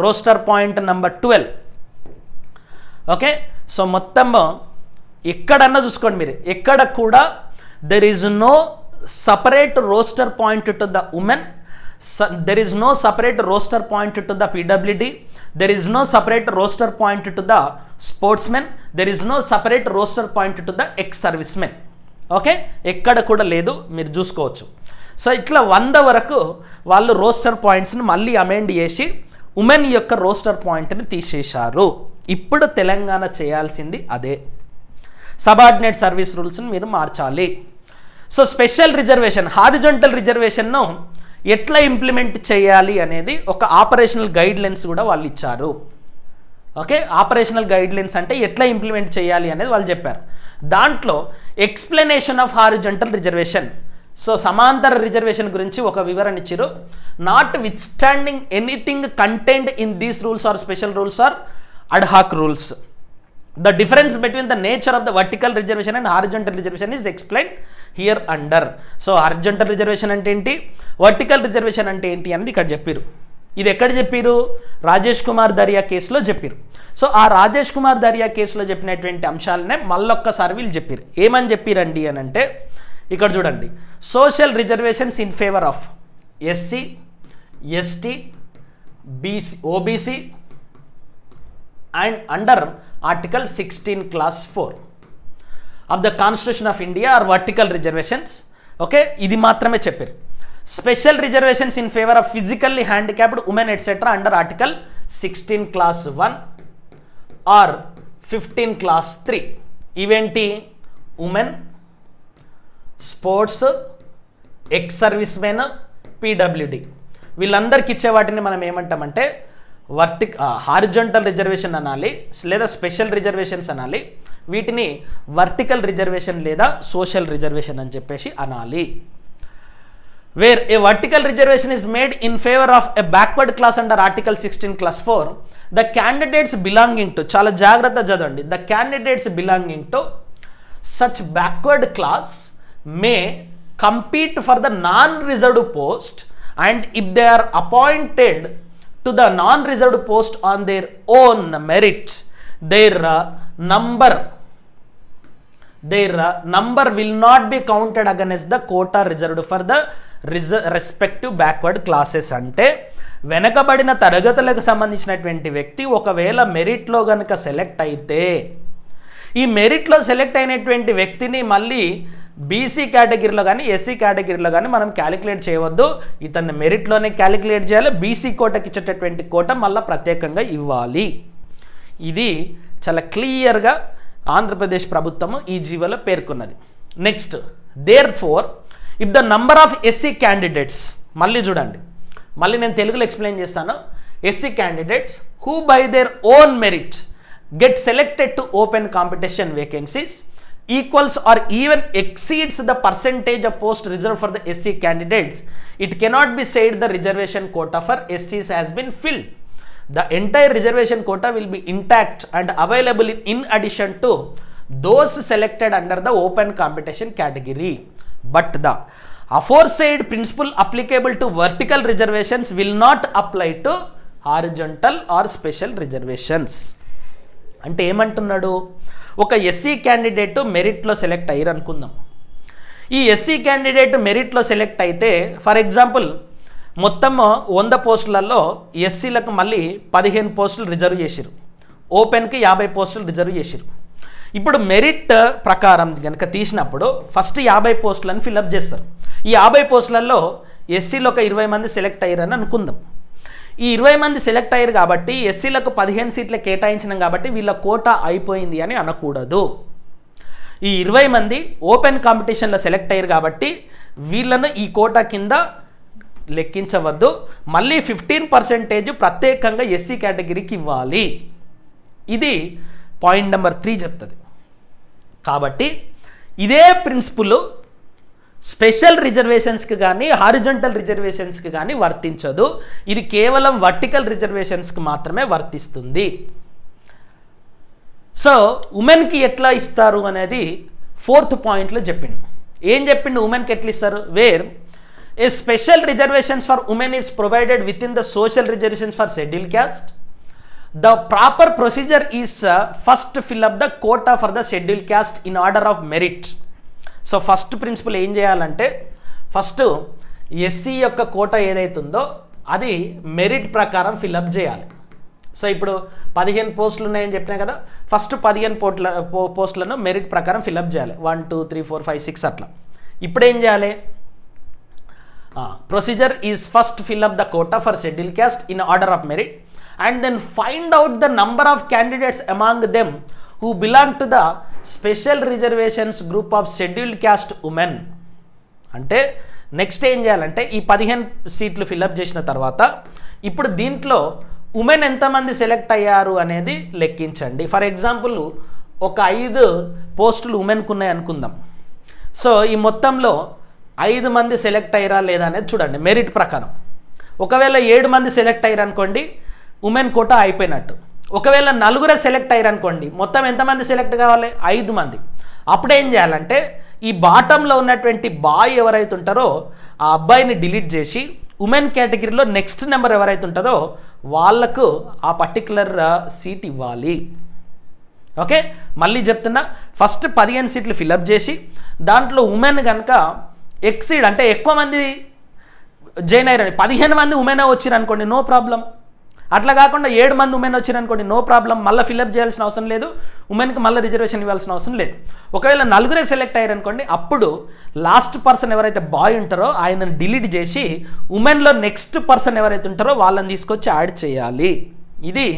roster point number 12. Okay, so మొత్తం ఎక్కడన్నా చూసుకోండి మీరు, ఎక్కడ కూడా there is no separate roster point to the women, there is no separate roster point to the PWD, there is no separate roster point to the sportsmen, there is no separate roster point to the ex-servicemen. Okay, ఎక్కడ కూడా లేదు, మీరు చూసుకోవచ్చు. So ఇట్లా 100 వరకు వాళ్ళు roster పాయింట్స్ని మళ్ళీ అమెండ్ చేసి ఉమెన్ యొక్క రోస్టర్ పాయింట్ని తీసేశారు. ఇప్పుడు తెలంగాణ చేయాల్సింది అదే, సబార్డినేట్ సర్వీస్ రూల్స్ని మీరు మార్చాలి. సో స్పెషల్ రిజర్వేషన్, హారిజాంటల్ రిజర్వేషన్ను ఎట్లా ఇంప్లిమెంట్ చేయాలి అనేది ఒక ఆపరేషనల్ గైడ్లైన్స్ కూడా వాళ్ళు ఇచ్చారు. ఓకే, ఆపరేషనల్ గైడ్లైన్స్ అంటే ఎట్లా ఇంప్లిమెంట్ చేయాలి అనేది వాళ్ళు చెప్పారు. దాంట్లో explanation of horizontal reservation, so సమాంతర రిజర్వేషన్ గురించి ఒక వివరణ ఇచ్చారు. Notwithstanding anything contained in these rules or special rules or ad hoc rules, the difference between the nature of the vertical reservation and horizontal reservation is explained here under. So horizontal reservation అంటే ఏంటి, vertical reservation అంటే ఏంటి అనేది ఇక్కడ చెప్పారు. ఇది ఎక్కడ చెప్పారు? రాజేష్ కుమార్ దర్యా కేసులో చెప్పారు. సో ఆ రాజేష్ కుమార్ దర్యా కేసులో చెప్పినటువంటి అంశాలనే మళ్ళొక్కసారి వీళ్ళు చెప్పారు. ఏమని చెప్పారండి అని అంటే ఇక్కడ చూడండి, social reservations in favour of SC, ST, BC, OBC and under Article 16 Class 4 of the Constitution of India are vertical reservations. Okay, ఇది మాత్రమే చెప్పారు. Special reservations in favour of physically handicapped women etcetera under Article 16 Class 1 or 15 Class 3. ఇవేంటి? Women, sports, ex servicemen, PWD, వీళ్ళందరికీ ఇచ్చే వాటిని మనం ఏమంటామంటే horizontal reservation అనాలి, లేదా స్పెషల్ రిజర్వేషన్స్ అనాలి. వీటిని వర్టికల్ రిజర్వేషన్ లేదా సోషల్ రిజర్వేషన్ అని చెప్పేసి అనాలి. Where a vertical reservation is made in favour of a backward class under Article 16 Class 4, the candidates belonging to, చాలా జాగ్రత్త చదవండి, the candidates belonging to such backward class may compete for the non-reserved post, and if they are appointed to the non-reserved post on their own merit, their number will not be counted against the quota reserved for the respective backward classes. అంటే వెనకబడిన తరగతులకు సంబంధించినటువంటి వ్యక్తి ఒకవేళ మెరిట్లో కనుక select అయితే, ఈ మెరిట్లో select అయినటువంటి వ్యక్తిని మళ్ళీ బీసీ కేటగిరీలో కానీ ఎస్సీ కేటగిరీలో కానీ మనం క్యాలిక్యులేట్ చేయవద్దు. ఇతన్ని మెరిట్లోనే క్యాలిక్యులేట్ చేయాలి. బీసీ కోటకి ఇచ్చేటటువంటి కోట మళ్ళీ ప్రత్యేకంగా ఇవ్వాలి. ఇది చాలా క్లియర్గా ఆంధ్రప్రదేశ్ ప్రభుత్వము ఈ జీవోలో పేర్కొన్నది. Next, therefore if the number of SC candidates, మళ్ళీ చూడండి, మళ్ళీ నేను తెలుగులో ఎక్స్ప్లెయిన్ చేస్తాను. SC candidates who by their own merit get selected to open competition vacancies equals or even exceeds the percentage of post reserved for the SC candidates, it cannot be said the reservation quota for SCs has been filled. The entire reservation quota will be intact and available in addition to those selected under the open competition category. But the aforesaid principle applicable to vertical reservations will not apply to horizontal or special reservations. అంటే ఏమంటున్నాడు, ఒక SC candidate మెరిట్లో select అయ్యారు అనుకుందాం. ఈ SC candidate మెరిట్లో select అయితే, for example మొత్తం 100 పోస్టులలో ఎస్సీలకు మళ్ళీ 15 పోస్టులు రిజర్వ్ చేసిరు, ఓపెన్కి 50 పోస్టులు రిజర్వ్ చేసిరు. ఇప్పుడు మెరిట్ ప్రకారం కనుక తీసినప్పుడు ఫస్ట్ 50 పోస్టులను ఫిల్అప్ చేస్తారు. ఈ 50 పోస్టులలో ఎస్సీలో ఒక 20 మంది సెలెక్ట్ అయ్యారని అనుకుందాం. ఈ 20 మంది సెలెక్ట్ అయ్యారు కాబట్టి ఎస్సీలకు 15 సీట్లు కేటాయించినాం కాబట్టి వీళ్ళ కోటా అయిపోయింది అని అనకూడదు. ఈ 20 మంది ఓపెన్ కాంపిటీషన్లో సెలెక్ట్ అయ్యారు కాబట్టి వీళ్ళను ఈ కోటా కింద లెక్కించవద్దు. మళ్ళీ 15% ప్రత్యేకంగా ఎస్సీ కేటగిరీకి ఇవ్వాలి. ఇది పాయింట్ నెంబర్ 3 చెప్తుంది. కాబట్టి ఇదే ప్రిన్సిపుల్ స్పెషల్ రిజర్వేషన్స్కి కానీ హారిజంటల్ రిజర్వేషన్స్కి కానీ వర్తించదు. ఇది కేవలం వర్టికల్ రిజర్వేషన్స్కి మాత్రమే వర్తిస్తుంది. సో ఉమెన్కి ఎట్లా ఇస్తారు అనేది 4th పాయింట్లో చెప్పిండు. ఏం చెప్పిండు, ఉమెన్కి ఎట్లా ఇస్తారు, where a special reservations for women is provided with in the social reservations for schedule caste. The proper procedure is first fill up the quota for the scheduled caste in order of merit. So first principle ఏం చేయాలంటే, first SC యొక్క quota ఏదైతుందో అది merit ప్రకారం fill up చేయాలి. So ఇప్పుడు 15 పోస్టులు ఉన్నాయని చెప్పినా కదా, ఫస్ట్ 15 పోస్టులను మెరిట్ ప్రకారం ఫిల్అప్ చేయాలి. 1 2 3 4 5 6 అట్లా. ఇప్పుడు ఏం చేయాలి, procedure is first fill up the quota for schedule caste in order of merit and then find out the number of candidates among them who belong to the special reservations group of scheduled caste women. అంటే next ఏం చేయాలంటే, ఈ 15 సీట్లు fill up చేసిన తర్వాత ఇప్పుడు దీంట్లో women ఎంతమంది సెలెక్ట్ అయ్యారు అనేది లెక్కించండి. ఫర్ ఎగ్జాంపుల్ ఒక 5 పోస్టులు ఉమెన్కు ఉన్నాయి అనుకుందాం. సో ఈ మొత్తంలో 5 మంది సెలెక్ట్ అయ్యారా లేదా అనేది చూడండి మెరిట్ ప్రకారం. ఒకవేళ 7 మంది సెలెక్ట్ అయ్యారు అనుకోండి, ఉమెన్ కోటా అయిపోయినట్టు. ఒకవేళ 4 సెలెక్ట్ అయ్యారు అనుకోండి, మొత్తం ఎంతమంది సెలెక్ట్ కావాలి, 5 మంది. అప్పుడు ఏం చేయాలంటే, ఈ బాటంలో ఉన్నటువంటి బాయ్ ఎవరైతే ఉంటారో ఆ అబ్బాయిని డిలీట్ చేసి ఉమెన్ కేటగిరీలో నెక్స్ట్ నెంబర్ ఎవరైతే ఉంటుందో వాళ్ళకు ఆ పర్టికులర్ సీట్ ఇవ్వాలి. ఓకే, మళ్ళీ చెప్తున్నా, ఫస్ట్ 15 సీట్లు ఫిల్అప్ చేసి దాంట్లో ఉమెన్ కనుక ఎక్సీడ్ అంటే ఎక్కువ మంది జాయిన్ అయ్యారని 15 మంది ఉమెన్ వచ్చిరు అనుకోండి, నో ప్రాబ్లం. అట్లా కాకుండా 7 మంది ఉమెన్ వచ్చారు అనుకోండి, నో ప్రాబ్లం, మళ్ళీ ఫిల్అప్ చేయాల్సిన అవసరం లేదు, ఉమెన్కి మళ్ళీ రిజర్వేషన్ ఇవ్వాల్సిన అవసరం లేదు. ఒకవేళ 4 సెలెక్ట్ అయ్యారు అనుకోండి, అప్పుడు లాస్ట్ పర్సన్ ఎవరైతే బాయ్ ఉంటారో ఆయనను డిలీట్ చేసి ఉమెన్లో నెక్స్ట్ పర్సన్ ఎవరైతే ఉంటారో వాళ్ళని తీసుకొచ్చి యాడ్ చేయాలి. ఇది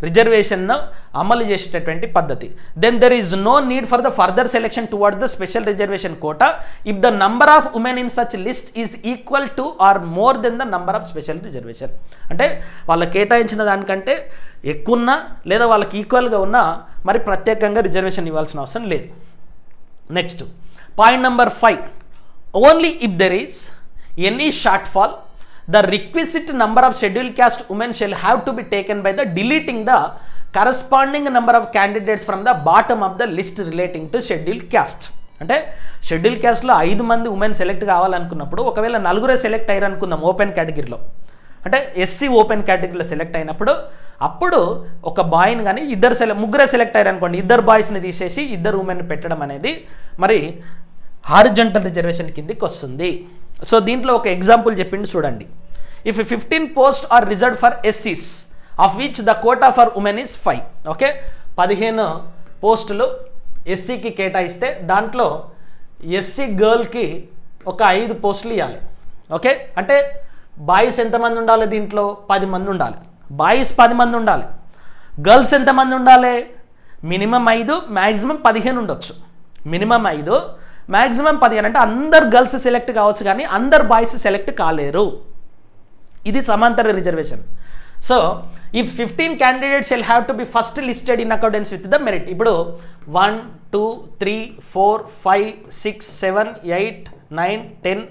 రిజర్వేషన్ను అమలు చేసేటటువంటి పద్ధతి. Then there is no need for the further selection towards the special reservation quota if the number of women in such list is equal to or more than the number of special reservation. అంటే వాళ్ళకి కేటాయించిన దానికంటే ఎక్కువ ఉన్నా లేదా వాళ్ళకి ఈక్వల్గా ఉన్నా మరి ప్రత్యేకంగా రిజర్వేషన్ ఇవ్వాల్సిన అవసరం లేదు. Next point number 5, only if there is any short fall the requisite number of scheduled caste women shall have to be taken by the deleting the corresponding number of candidates from the bottom of the list relating to scheduled caste. అంటే schedule క్యాస్ట్లో 5 మంది women select కావాలనుకున్నప్పుడు ఒకవేళ 4 select అయ్యారు అనుకుందాం open కేటగిరీలో, అంటే SC open కేటగిరీలో select అయినప్పుడు అప్పుడు ఒక బాయ్ని కానీ ముగ్గురే సెలెక్ట్ అయ్యారు అనుకోండి, 2 బాయ్స్ని తీసేసి 2 ఉమెన్ పెట్టడం అనేది మరి హారిజంటల్ రిజర్వేషన్ కిందికి వస్తుంది. సో దీంట్లో ఒక ఎగ్జాంపుల్ చెప్పింది చూడండి. If 15 post are reserved for ఎస్సీస్ of which the quota for women is 5. Okay, 15 పోస్టులు ఎస్సీకి కేటాయిస్తే దాంట్లో ఎస్సీ గర్ల్కి ఒక 5 పోస్టులు ఇవ్వాలి. ఓకే, అంటే బాయ్స్ ఎంతమంది ఉండాలి దీంట్లో? 10 మంది ఉండాలి. బాయ్స్ 10 మంది ఉండాలి. గర్ల్స్ ఎంతమంది ఉండాలి? మినిమం 5, మ్యాక్సిమం 15 ఉండొచ్చు. Minimum 5, maximum 15. అంటే అందరు గర్ల్స్ సెలెక్ట్ కావచ్చు కానీ అందరు బాయ్స్ సెలెక్ట్ కాలేరు. ఇది సమాంతర రిజర్వేషన్. సో ఈ 15 candidates shall have to be first listed in accordance with the merit. ఇప్పుడు 1 2 3 4 5 6 7 8 9 10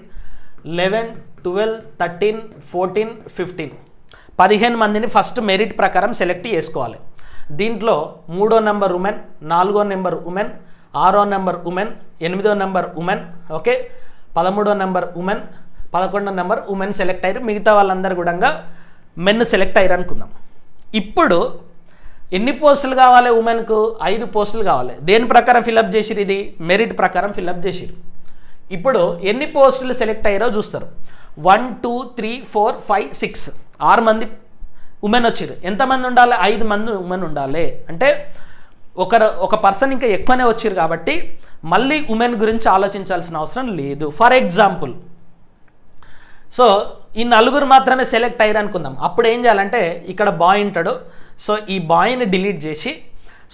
11 12 13 14 15 15 మందిని ఫస్ట్ మెరిట్ ప్రకారం సెలెక్ట్ చేసుకోవాలి. దీంట్లో 3వ నెంబర్ ఉమెన్, 4వ నెంబర్ ఉమెన్, 6వ నెంబర్ ఉమెన్, 8వ నెంబర్ ఉమెన్, ఓకే, 13వ నెంబర్ ఉమెన్, 11వ నెంబర్ ఉమెన్ సెలెక్ట్ అయ్యారు. మిగతా వాళ్ళందరూ కూడా మెన్ సెలెక్ట్ అయ్యారు అనుకుందాం. ఇప్పుడు ఎన్ని పోస్టులు కావాలి ఉమెన్కు? 5 పోస్టులు కావాలి. దేని ప్రకారం ఫిలప్ చేసిరు? ఇది మెరిట్ ప్రకారం ఫిలప్ చేసిరు. ఇప్పుడు ఎన్ని పోస్టులు సెలెక్ట్ అయ్యారో చూస్తారు. 1 2 3 4 5 6 6 మంది ఉమెన్ వచ్చారు. ఎంతమంది ఉండాలి? 5 మంది ఉమెన్ ఉండాలి. అంటే ఒక పర్సన్ ఇంకా ఎక్కువనే వచ్చారు కాబట్టి మళ్ళీ ఉమెన్ గురించి ఆలోచించాల్సిన అవసరం లేదు. ఫర్ ఎగ్జాంపుల్, సో ఈ 4 మాత్రమే సెలెక్ట్ అయ్యారు అనుకుందాం. అప్పుడు ఏం చేయాలంటే ఇక్కడ బాయ్ ఉంటాడు. సో ఈ బాయ్ని డిలీట్ చేసి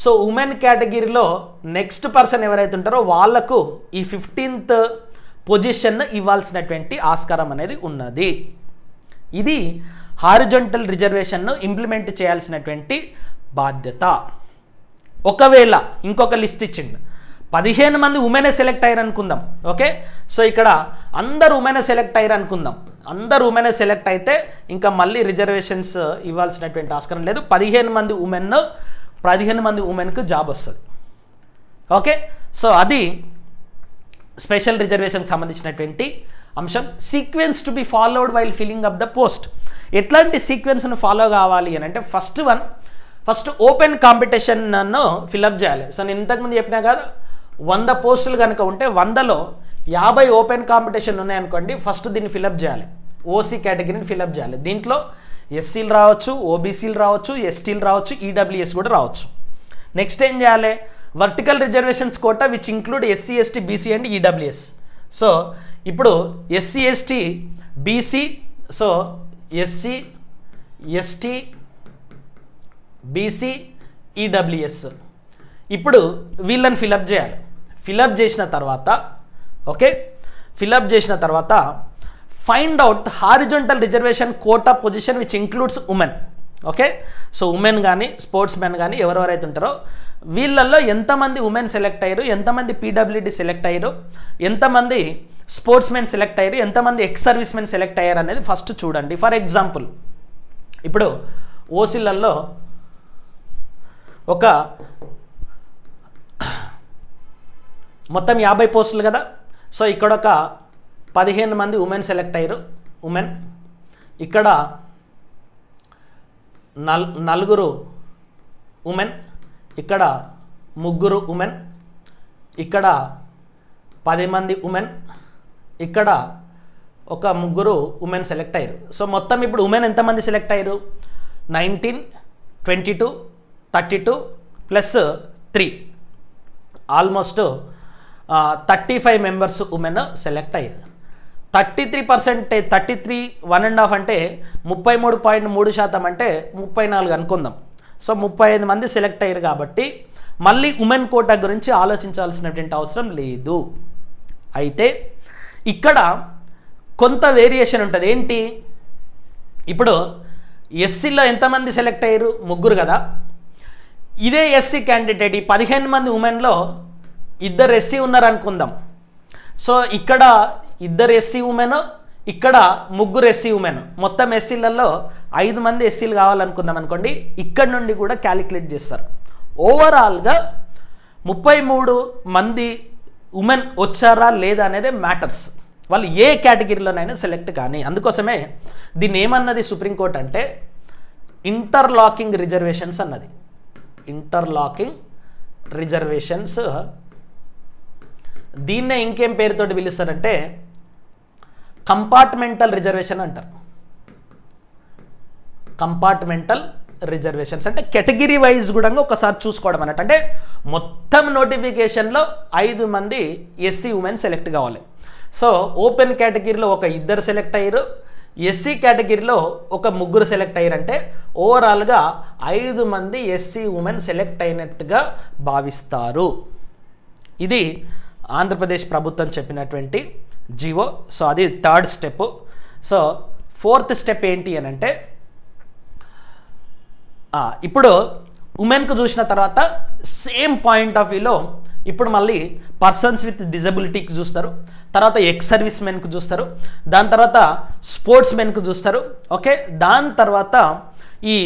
సో ఉమెన్ కేటగిరీలో నెక్స్ట్ పర్సన్ ఎవరైతే ఉంటారో వాళ్లకు ఈ 15th పొజిషన్ ఇవ్వాల్సినటువంటి ఆస్కారం అనేది ఉన్నది. ఇది హారిజంటల్ రిజర్వేషన్ను ఇంప్లిమెంట్ చేయాల్సినటువంటి బాధ్యత. ఒకవేళ ఇంకొక లిస్ట్ ఇచ్చిండు, 15 మంది ఉమెనే సెలెక్ట్ అయ్యారు అనుకుందాం. ఓకే, సో ఇక్కడ అందరు ఉమెనే సెలెక్ట్ అయ్యారు అనుకుందాం. అందరు ఉమెనే సెలెక్ట్ అయితే ఇంకా మళ్ళీ రిజర్వేషన్స్ ఇవ్వాల్సినటువంటి ఆస్కారం లేదు. 15 మంది ఉమెన్కు జాబ్ వస్తుంది. ఓకే, సో అది స్పెషల్ రిజర్వేషన్కి సంబంధించినటువంటి అంశం. Sequence to be followed while filling up the post. ఎట్లాంటి సీక్వెన్స్ను ఫాలో కావాలి అని అంటే ఫస్ట్ ఓపెన్ కాంపిటీషన్ను ఫిలప్ చేయాలి. సో నేను ఇంతకుముందు చెప్పినా కదా, 100 పోస్టులు కనుక ఉంటే 100లో 50 ఓపెన్ కాంపిటీషన్ ఉన్నాయనుకోండి, ఫస్ట్ దీన్ని ఫిలప్ చేయాలి. ఓసీ కేటగిరీని ఫిలప్ చేయాలి. దీంట్లో ఎస్సీలు రావచ్చు, ఓబీసీలు రావచ్చు, ఎస్టీలు రావచ్చు, ఈడబ్ల్యూఎస్ కూడా రావచ్చు. నెక్స్ట్ ఏం చేయాలి? Vertical reservations quota which include SC ST BC and EWS. So ఇప్పుడు SC ST BC, so SC ST BC EWS, ఇప్పుడు వీళ్ళని ఫిలప్ చేయాలి. ఫిలప్ చేసిన తర్వాత find out horizontal reservation quota position which includes women. Okay, so women కానీ sportsmen కానీ ఎవరెవరైతే ఉంటారో వీళ్ళల్లో ఎంతమంది ఉమెన్ సెలెక్ట్ అయ్యారు, ఎంతమంది పీడబ్ల్యూడి సెలెక్ట్ అయ్యారు, ఎంతమంది స్పోర్ట్స్ మెన్ సెలెక్ట్ అయ్యారు, ఎంతమంది ఎక్స్ సర్వీస్ మెన్ సెలెక్ట్ అయ్యారు అనేది ఫస్ట్ చూడండి. ఫర్ ఎగ్జాంపుల్, ఇప్పుడు ఓసీలలో ఒక మొత్తం 50 పోస్టులు కదా. సో ఇక్కడ ఒక 15 మంది ఉమెన్ సెలెక్ట్ అయ్యారు. ఇక్కడ 4 ఉమెన్, ఇక్కడ 3 ఉమెన్, ఇక్కడ 10 మంది ఉమెన్, ఇక్కడ ఒక 3 ఉమెన్ సెలెక్ట్ అయ్యారు. సో మొత్తం ఇప్పుడు ఉమెన్ ఎంతమంది సెలెక్ట్ అయ్యారు? 19, 22, 32 plus 3, almost 35 members women select అయ్యారు. 33%, 33 1.5 అంటే 33.3% అంటే 34 అనుకుందాం. సో 35 మంది సెలెక్ట్ అయ్యారు కాబట్టి మళ్ళీ ఉమెన్ కోటా గురించి ఆలోచించాల్సినటువంటి అవసరం లేదు. అయితే ఇక్కడ కొంత వేరియేషన్ ఉంటుంది. ఏంటి? ఇప్పుడు ఎస్సీలో ఎంతమంది సెలెక్ట్ అయ్యారు? 3 కదా. ఇదే ఎస్సీ క్యాండిడేట్ ఈ 15 మంది ఉమెన్లో 2 ఎస్సీ ఉన్నారు అనుకుందాం. సో ఇక్కడ 2 ఎస్సీ ఉమెన్, ఇక్కడ 3 ఎస్సీ ఉమెన్, మొత్తం ఎస్సీలలో 5 మంది ఎస్సీలు కావాలనుకుందాం అనుకోండి. ఇక్కడ నుండి కూడా క్యాలిక్యులేట్ చేస్తారు. ఓవరాల్గా 33 మంది ఉమెన్ వచ్చారా లేదా అనేది మ్యాటర్స్. వాళ్ళు ఏ కేటగిరీలోనైనా సెలెక్ట్ కానీ. అందుకోసమే దీన్ని ఏమన్నది సుప్రీంకోర్టు అంటే ఇంటర్లాకింగ్ రిజర్వేషన్స్ అన్నది. Interlocking reservations. దీన్నే ఇంకేం పేరుతోటి పిలుస్తారంటే కంపార్ట్మెంటల్ రిజర్వేషన్ అంటారు. కంపార్ట్మెంటల్ రిజర్వేషన్స్ అంటే కేటగిరీ వైజ్ కూడా ఒకసారి చూసుకోవడం అన్నట్టు. అంటే మొత్తం నోటిఫికేషన్లో 5 మంది ఎస్సీ ఉమెన్ సెలెక్ట్ కావాలి. సో ఓపెన్ కేటగిరీలో ఒక 2 సెలెక్ట్ అయ్యారు, ఎస్సీ కేటగిరీలో ఒక 3 సెలెక్ట్ అయ్యారంటే ఓవరాల్గా 5 మంది ఎస్సీ ఉమెన్ సెలెక్ట్ అయినట్టుగా భావిస్తారు. ఇది ఆంధ్రప్రదేశ్ ప్రభుత్వం చెప్పినటువంటి జీవో. సో అది 3rd step. So 4th step ఏంటి అని అంటే ఇప్పుడు ఉమెన్కు చూసిన తర్వాత సేమ్ పాయింట్ ఆఫ్ వ్యూలో ఇప్పుడు మళ్ళీ పర్సన్స్ విత్ డిజబిలిటీకి చూస్తారు, తర్వాత ఎక్స్ సర్వీస్ మెన్కు చూస్తారు, దాని తర్వాత స్పోర్ట్స్ మెన్కు చూస్తారు. ఓకే, దాని తర్వాత ఈ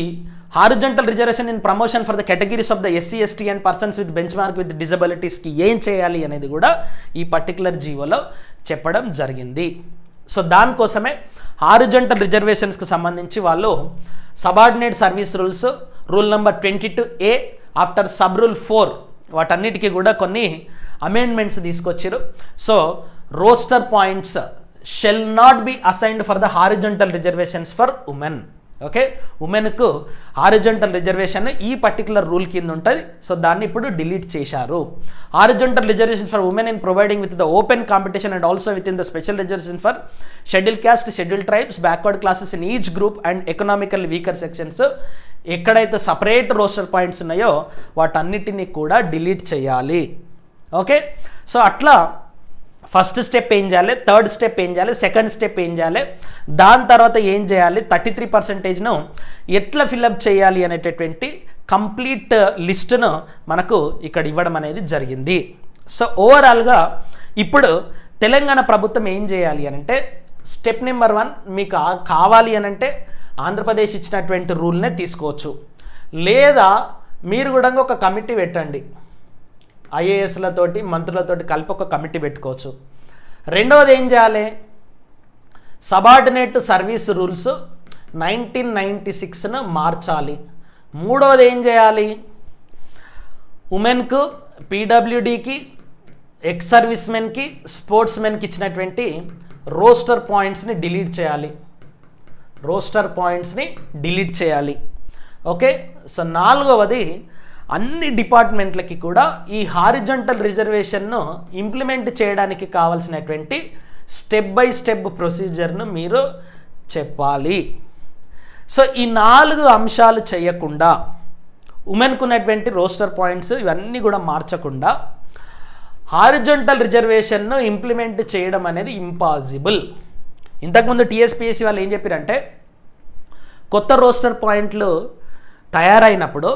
horizontal reservation in promotion for the categories of the SC ST and persons with benchmark with డిజబిలిటీస్కి ఏం చేయాలి అనేది కూడా ఈ పర్టికులర్ జీవోలో చెప్పడం జరిగింది. సో దానికోసమే హారిజంటల్ రిజర్వేషన్స్కి సంబంధించి వాళ్ళు subordinate service rule number 22A after sub rule 4 వాటన్నిటికీ కూడా కొన్ని అమెండ్మెంట్స్ తీసుకొచ్చారు. So roster points shall not be assigned for the horizontal reservations for women. Okay, ఉమెన్కు హారిజంటల్ రిజర్వేషన్ ఈ పర్టికులర్ రూల్ కింద ఉంటుంది. సో దాన్ని ఇప్పుడు డిలీట్ చేశారు. Horizontal reservation for women in providing with the open competition and also with in the special reservation for schedule caste, schedule tribes, backward classes in each group and economical weaker sections. ఎక్కడైతే separate roster points ఉన్నాయో వాటన్నిటిని కూడా delete చేయాలి. Okay, so అట్లా first step ఏం చేయాలి, 3rd step ఏం చేయాలి, 2nd స్టెప్ ఏం చేయాలి, దాని తర్వాత ఏం చేయాలి, 33%ను ఎట్లా ఫిల్అప్ చేయాలి అనేటటువంటి కంప్లీట్ లిస్టును మనకు ఇక్కడ ఇవ్వడం అనేది జరిగింది. సో ఓవరాల్గా ఇప్పుడు తెలంగాణ ప్రభుత్వం ఏం చేయాలి అనంటే స్టెప్ నెంబర్ 1 మీకు కావాలి అనంటే ఆంధ్రప్రదేశ్ ఇచ్చినటువంటి రూల్నే తీసుకోవచ్చు, లేదా మీరు కూడా ఒక కమిటీ పెట్టండి, ఐఏఎస్లతోటి మంత్రులతోటి కలిపి ఒక కమిటీ పెట్టుకోవచ్చు. రెండవది ఏం చేయాలి, సబార్డినేట్ సర్వీస్ రూల్స్ 1996ను మార్చాలి. మూడవది ఏం చేయాలి, ఉమెన్కు, పీడబ్ల్యూడీకి, ఎక్స్ సర్వీస్ మెన్కి, స్పోర్ట్స్ మెన్కి ఇచ్చినటువంటి రోస్టర్ పాయింట్స్ని డిలీట్ చేయాలి. రోస్టర్ పాయింట్స్ని డిలీట్ చేయాలి. ఓకే, సో నాలుగవది అన్ని డిపార్ట్మెంట్లకి కూడా ఈ హారిజంటల్ రిజర్వేషన్ను ఇంప్లిమెంట్ చేయడానికి కావాల్సినటువంటి స్టెప్ బై స్టెప్ ప్రొసీజర్ను మీరు చెప్పాలి. సో ఈ 4 అంశాలు చేయకుండా ఉమెన్కు ఉన్నటువంటి రోస్టర్ పాయింట్స్ ఇవన్నీ కూడా మార్చకుండా హారిజంటల్ రిజర్వేషన్ను ఇంప్లిమెంట్ చేయడం అనేది ఇంపాసిబుల్. ఇంతకుముందు టీఎస్పీఎస్సీ వాళ్ళు ఏం చెప్పారంటే కొత్త రోస్టర్ పాయింట్లు తయారైనప్పుడు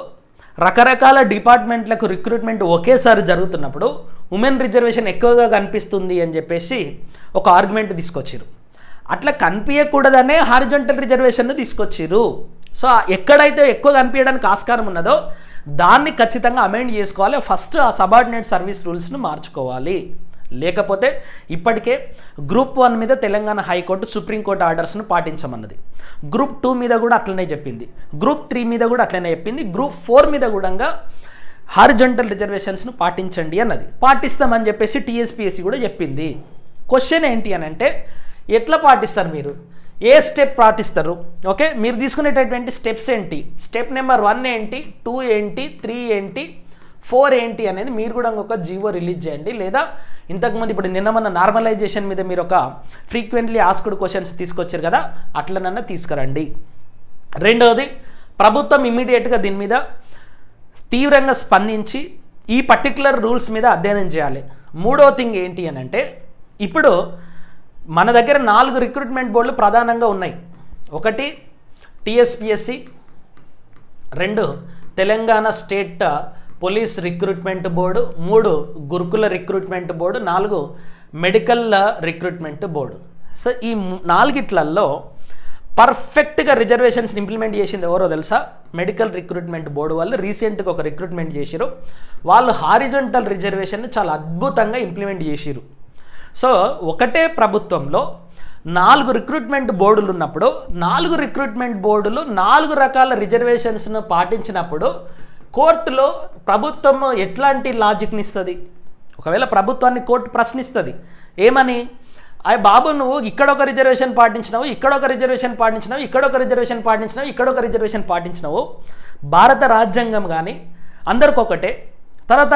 రకరకాల డిపార్ట్మెంట్లకు రిక్రూట్మెంట్ ఒకేసారి జరుగుతున్నప్పుడు ఉమెన్ రిజర్వేషన్ ఎక్కువగా కనిపిస్తుంది అని చెప్పేసి ఒక ఆర్గ్యుమెంట్ తీసుకొచ్చారు. అట్లా కనిపించకూడదనే హారిజంటల్ రిజర్వేషన్ను తీసుకొచ్చారు. సో ఎక్కడైతే ఎక్కువ కనిపించడానికి ఆస్కారం ఉన్నదో దాన్ని ఖచ్చితంగా అమెండ్ చేసుకోవాలి. ఫస్ట్ ఆ సబార్డినేట్ సర్వీస్ రూల్స్ను మార్చుకోవాలి. లేకపోతే ఇప్పటికే గ్రూప్ 1 మీద తెలంగాణ హైకోర్టు సుప్రీంకోర్టు ఆర్డర్స్ను పాటించమన్నది. గ్రూప్ 2 మీద కూడా అట్లనే చెప్పింది. గ్రూప్ 3 మీద కూడా అట్లనే చెప్పింది. గ్రూప్ 4 మీద కూడా హారిజంటల్ రిజర్వేషన్స్ను పాటించండి అన్నది. పాటిస్తామని చెప్పేసి టీఎస్పీఎస్సీ కూడా చెప్పింది. క్వశ్చన్ ఏంటి అని అంటే ఎట్లా పాటిస్తారు, మీరు ఏ స్టెప్ పాటిస్తారు? ఓకే, మీరు తీసుకునేటటువంటి స్టెప్స్ ఏంటి, స్టెప్ నెంబర్ 1 ఏంటి, 2 ఏంటి, 3 ఏంటి, 4 ఏంటి అనేది మీరు కూడా ఒక జీవో రిలీజ్ చేయండి. లేదా ఇంతకుముందు ఇప్పుడు నిన్న మన నార్మలైజేషన్ మీద మీరు ఒక ఫ్రీక్వెంట్లీ ఆస్క్డ్ క్వశ్చన్స్ తీసుకొచ్చారు కదా, అట్లనన్నా తీసుకురండి. రెండవది, ప్రభుత్వం ఇమ్మీడియట్గా దీని మీద తీవ్రంగా స్పందించి ఈ పర్టికులర్ రూల్స్ మీద అధ్యయనం చేయాలి. మూడవ థింగ్ ఏంటి అని అంటే ఇప్పుడు మన దగ్గర 4 రిక్రూట్మెంట్ బోర్డులు ప్రధానంగా ఉన్నాయి. ఒకటి TSPSC, 2 Telangana state police recruitment board, 3 గురుకుల recruitment board, 4 medical recruitment board. So ఈ 4గిట్లలో పర్ఫెక్ట్గా రిజర్వేషన్స్ని ఇంప్లిమెంట్ చేసింది ఎవరో తెలుసా? మెడికల్ రిక్రూట్మెంట్ బోర్డు వాళ్ళు రీసెంట్గా ఒక రిక్రూట్మెంట్ చేసిరు. వాళ్ళు హారిజంటల్ రిజర్వేషన్ని చాలా అద్భుతంగా ఇంప్లిమెంట్ చేసిరు. సో ఒకటే ప్రభుత్వంలో 4 రిక్రూట్మెంట్ బోర్డులు ఉన్నప్పుడు 4 రిక్రూట్మెంట్ బోర్డులు 4 రకాల రిజర్వేషన్స్ను పాటించినప్పుడు కోర్టులో ప్రభుత్వం ఎట్లాంటి లాజిక్ని ఇస్తుంది? ఒకవేళ ప్రభుత్వాన్ని కోర్టు ప్రశ్నిస్తుంది ఏమని, అయ్య బాబు నువ్వు ఇక్కడ ఒక రిజర్వేషన్ పాటించినావు, ఇక్కడ ఒక రిజర్వేషన్ పాటించినావు, ఇక్కడ ఒక రిజర్వేషన్ పాటించినావు, ఇక్కడ ఒక రిజర్వేషన్ పాటించినావు. భారత రాజ్యాంగం కానీ అందరికొకటే. తర్వాత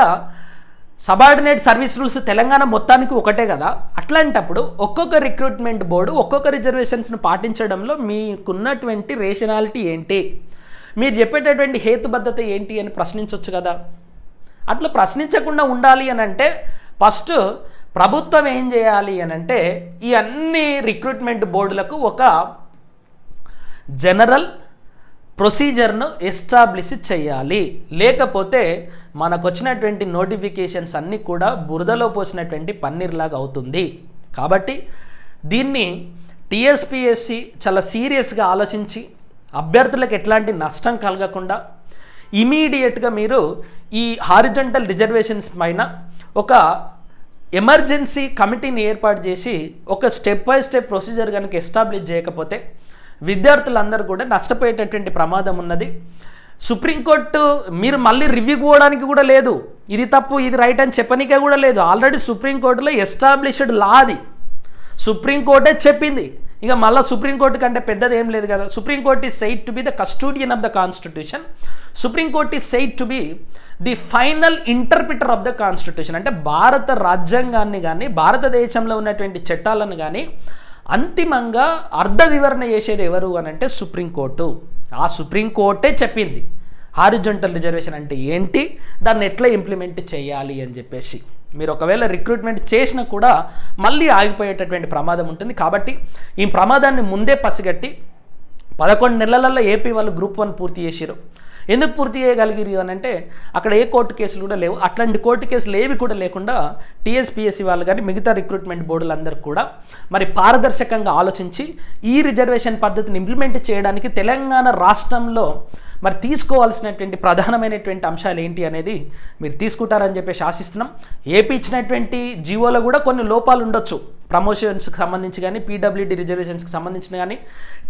సబార్డినేట్ సర్వీస్ రూల్స్ తెలంగాణ మొత్తానికి ఒకటే కదా. అట్లాంటప్పుడు ఒక్కొక్క రిక్రూట్మెంట్ బోర్డు ఒక్కొక్క రిజర్వేషన్స్ను పాటించడంలో మీకున్నటువంటి రేషనాలిటీ ఏంటి, మీరు చెప్పేటటువంటి హేతుబద్ధత ఏంటి అని ప్రశ్నించవచ్చు కదా. అట్లా ప్రశ్నించకుండా ఉండాలి అని అంటే ఫస్ట్ ప్రభుత్వం ఏం చేయాలి అని అంటే ఈ అన్ని రిక్రూట్మెంట్ బోర్డులకు ఒక జనరల్ ప్రొసీజర్ను ఎస్టాబ్లిష్ చేయాలి. లేకపోతే మనకు వచ్చినటువంటి నోటిఫికేషన్స్ అన్నీ కూడా బురదలో పోసినటువంటి పన్నీర్లాగా అవుతుంది. కాబట్టి దీన్ని టీఎస్పీఎస్సీ చాలా సీరియస్గా ఆలోచించి అభ్యర్థులకు ఎట్లాంటి నష్టం కలగకుండా ఇమీడియట్గా మీరు ఈ హారిజంటల్ రిజర్వేషన్స్ పైన ఒక ఎమర్జెన్సీ కమిటీని ఏర్పాటు చేసి ఒక స్టెప్ బై స్టెప్ ప్రొసీజర్ కనుక ఎస్టాబ్లిష్ చేయకపోతే విద్యార్థులందరూ కూడా నష్టపోయేటటువంటి ప్రమాదం ఉన్నది. సుప్రీంకోర్టు మీరు మళ్ళీ రివ్యూకి పోవడానికి కూడా లేదు, ఇది తప్పు ఇది రైట్ అని చెప్పనికే కూడా లేదు. ఆల్రెడీ సుప్రీంకోర్టులో ఎస్టాబ్లిష్డ్ లా అది, సుప్రీంకోర్టే చెప్పింది. ఇక మళ్ళీ సుప్రీంకోర్టు కంటే పెద్దది ఏం లేదు కదా. Supreme court is said to be the custodian of the constitution. Supreme court is said to be the final interpreter of the constitution. అంటే భారత రాజ్యాంగాన్ని కానీ భారతదేశంలో ఉన్నటువంటి చట్టాలను కానీ అంతిమంగా అర్ధ వివరణ చేసేది ఎవరు అని అంటే సుప్రీంకోర్టు. ఆ సుప్రీంకోర్టే చెప్పింది హారిజంటల్ రిజర్వేషన్ అంటే ఏంటి, దాన్ని ఎట్లా ఇంప్లిమెంట్ చేయాలి అని చెప్పేసి. మీరు ఒకవేళ రిక్రూట్మెంట్ చేసినా కూడా మళ్ళీ ఆగిపోయేటటువంటి ప్రమాదం ఉంటుంది. కాబట్టి ఈ ప్రమాదాన్ని ముందే పసిగట్టి 11 నెలలలో ఏపీ వాళ్ళు గ్రూప్ 1 పూర్తి చేసారు. ఎందుకు పూర్తి చేయగలిగిరు అని అంటే అక్కడ ఏ కోర్టు కేసులు కూడా లేవు. అట్లాంటి కోర్టు కేసులు ఏవి కూడా లేకుండా టీఎస్పీఎస్సీ వాళ్ళు కానీ మిగతా రిక్రూట్మెంట్ బోర్డులందరూ కూడా మరి పారదర్శకంగా ఆలోచించి ఈ రిజర్వేషన్ పద్ధతిని ఇంప్లిమెంట్ చేయడానికి తెలంగాణ రాష్ట్రంలో మరి తీసుకోవాల్సినటువంటి ప్రధానమైనటువంటి అంశాలు ఏంటి అనేది మీరు తీసుకుంటారని చెప్పేసి ఆశిస్తున్నాం. ఏపీ ఇచ్చినటువంటి జీవోలో కూడా కొన్ని లోపాలు ఉండొచ్చు, ప్రమోషన్స్కి సంబంధించి కానీ పీడబ్ల్యూడీ రిజర్వేషన్స్కి సంబంధించిన కానీ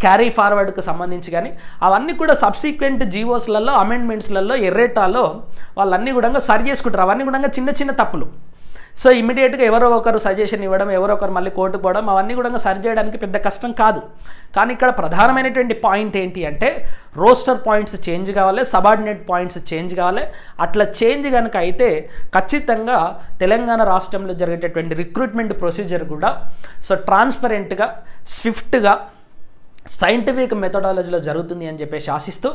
క్యారీ ఫార్వర్డ్కి సంబంధించి కానీ అవన్నీ కూడా సబ్సిక్వెంట్ జీవోస్లలో అమెండ్మెంట్స్లలో ఎర్రేటాలో వాళ్ళన్నీ కూడా సరి చేసుకుంటారు. అవన్నీ కూడా చిన్న చిన్న తప్పులు. సో ఇమ్మీడియట్గా ఎవరో ఒకరు సజెషన్ ఇవ్వడం, ఎవరో ఒకరు మళ్ళీ కోర్టుకు పోవడం అవన్నీ కూడా సరి చేయడానికి పెద్ద కష్టం కాదు. కానీ ఇక్కడ ప్రధానమైనటువంటి పాయింట్ ఏంటి అంటే రోస్టర్ పాయింట్స్ చేంజ్ కావాలి, సబార్డినేట్ పాయింట్స్ చేంజ్ కావాలి. అట్లా చేంజ్ కనుక అయితే ఖచ్చితంగా తెలంగాణ రాష్ట్రంలో జరిగేటటువంటి రిక్రూట్మెంట్ ప్రొసీజర్ కూడా సో ట్రాన్స్పరెంట్గా స్విఫ్ట్గా సైంటిఫిక్ మెథడాలజీలో జరుగుతుంది అని చెప్పేసి ఆశిస్తూ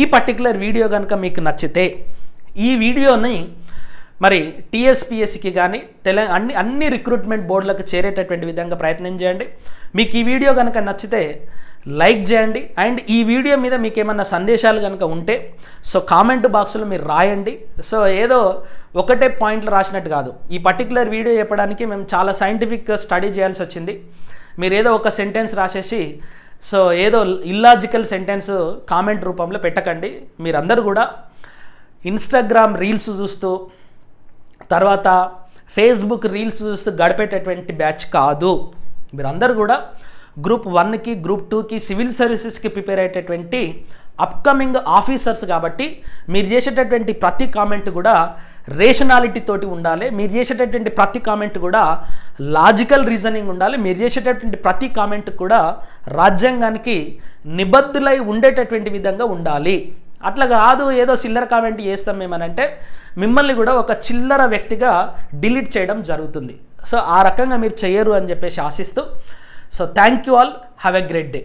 ఈ పర్టికులర్ వీడియో కనుక మీకు నచ్చితే ఈ వీడియోని మరి టీఎస్పీఎస్సీకి కానీ అన్ని రిక్రూట్మెంట్ బోర్డులకు చేరేటటువంటి విధంగా ప్రయత్నం చేయండి. మీకు ఈ వీడియో కనుక నచ్చితే లైక్ చేయండి. అండ్ ఈ వీడియో మీద మీకు ఏమన్నా సందేశాలు కనుక ఉంటే సో కామెంట్ బాక్స్లో మీరు రాయండి. సో ఏదో ఒకటే పాయింట్లు రాసినట్టు కాదు, ఈ పర్టికులర్ వీడియో చెప్పడానికి మేము చాలా సైంటిఫిక్ స్టడీ చేయాల్సి వచ్చింది. మీరు ఏదో ఒక సెంటెన్స్ రాసేసి సో ఏదో ఇల్లాజికల్ సెంటెన్స్ కామెంట్ రూపంలో పెట్టకండి. మీరందరూ కూడా ఇన్స్టాగ్రామ్ రీల్స్ చూస్తూ తర్వాత ఫేస్బుక్ రీల్స్ చూస్తూ గడిపేటటువంటి బ్యాచ్ కాదు. మీరందరూ కూడా గ్రూప్ 1కి గ్రూప్ 2కి సివిల్ సర్వీసెస్కి ప్రిపేర్ అయ్యేటటువంటి అప్కమింగ్ ఆఫీసర్స్. కాబట్టి మీరు చేసేటటువంటి ప్రతి కామెంట్ కూడా రేషనాలిటీ తోటి ఉండాలి. మీరు చేసేటటువంటి ప్రతి కామెంట్ కూడా లాజికల్ రీజనింగ్ ఉండాలి. మీరు చేసేటటువంటి ప్రతి కామెంట్ కూడా రాజ్యాంగానికి నిబద్ధులై ఉండేటటువంటి విధంగా ఉండాలి. అట్లా కాదు ఏదో చిల్లర కామెంట్ చేస్తాం మేమనంటే మిమ్మల్ని కూడా ఒక చిల్లర వ్యక్తిగా డిలీట్ చేయడం జరుగుతుంది. సో ఆ రకంగా మీరు చేయరు అని చెప్పేసి ఆశిస్తూ so thank you all, have a great day.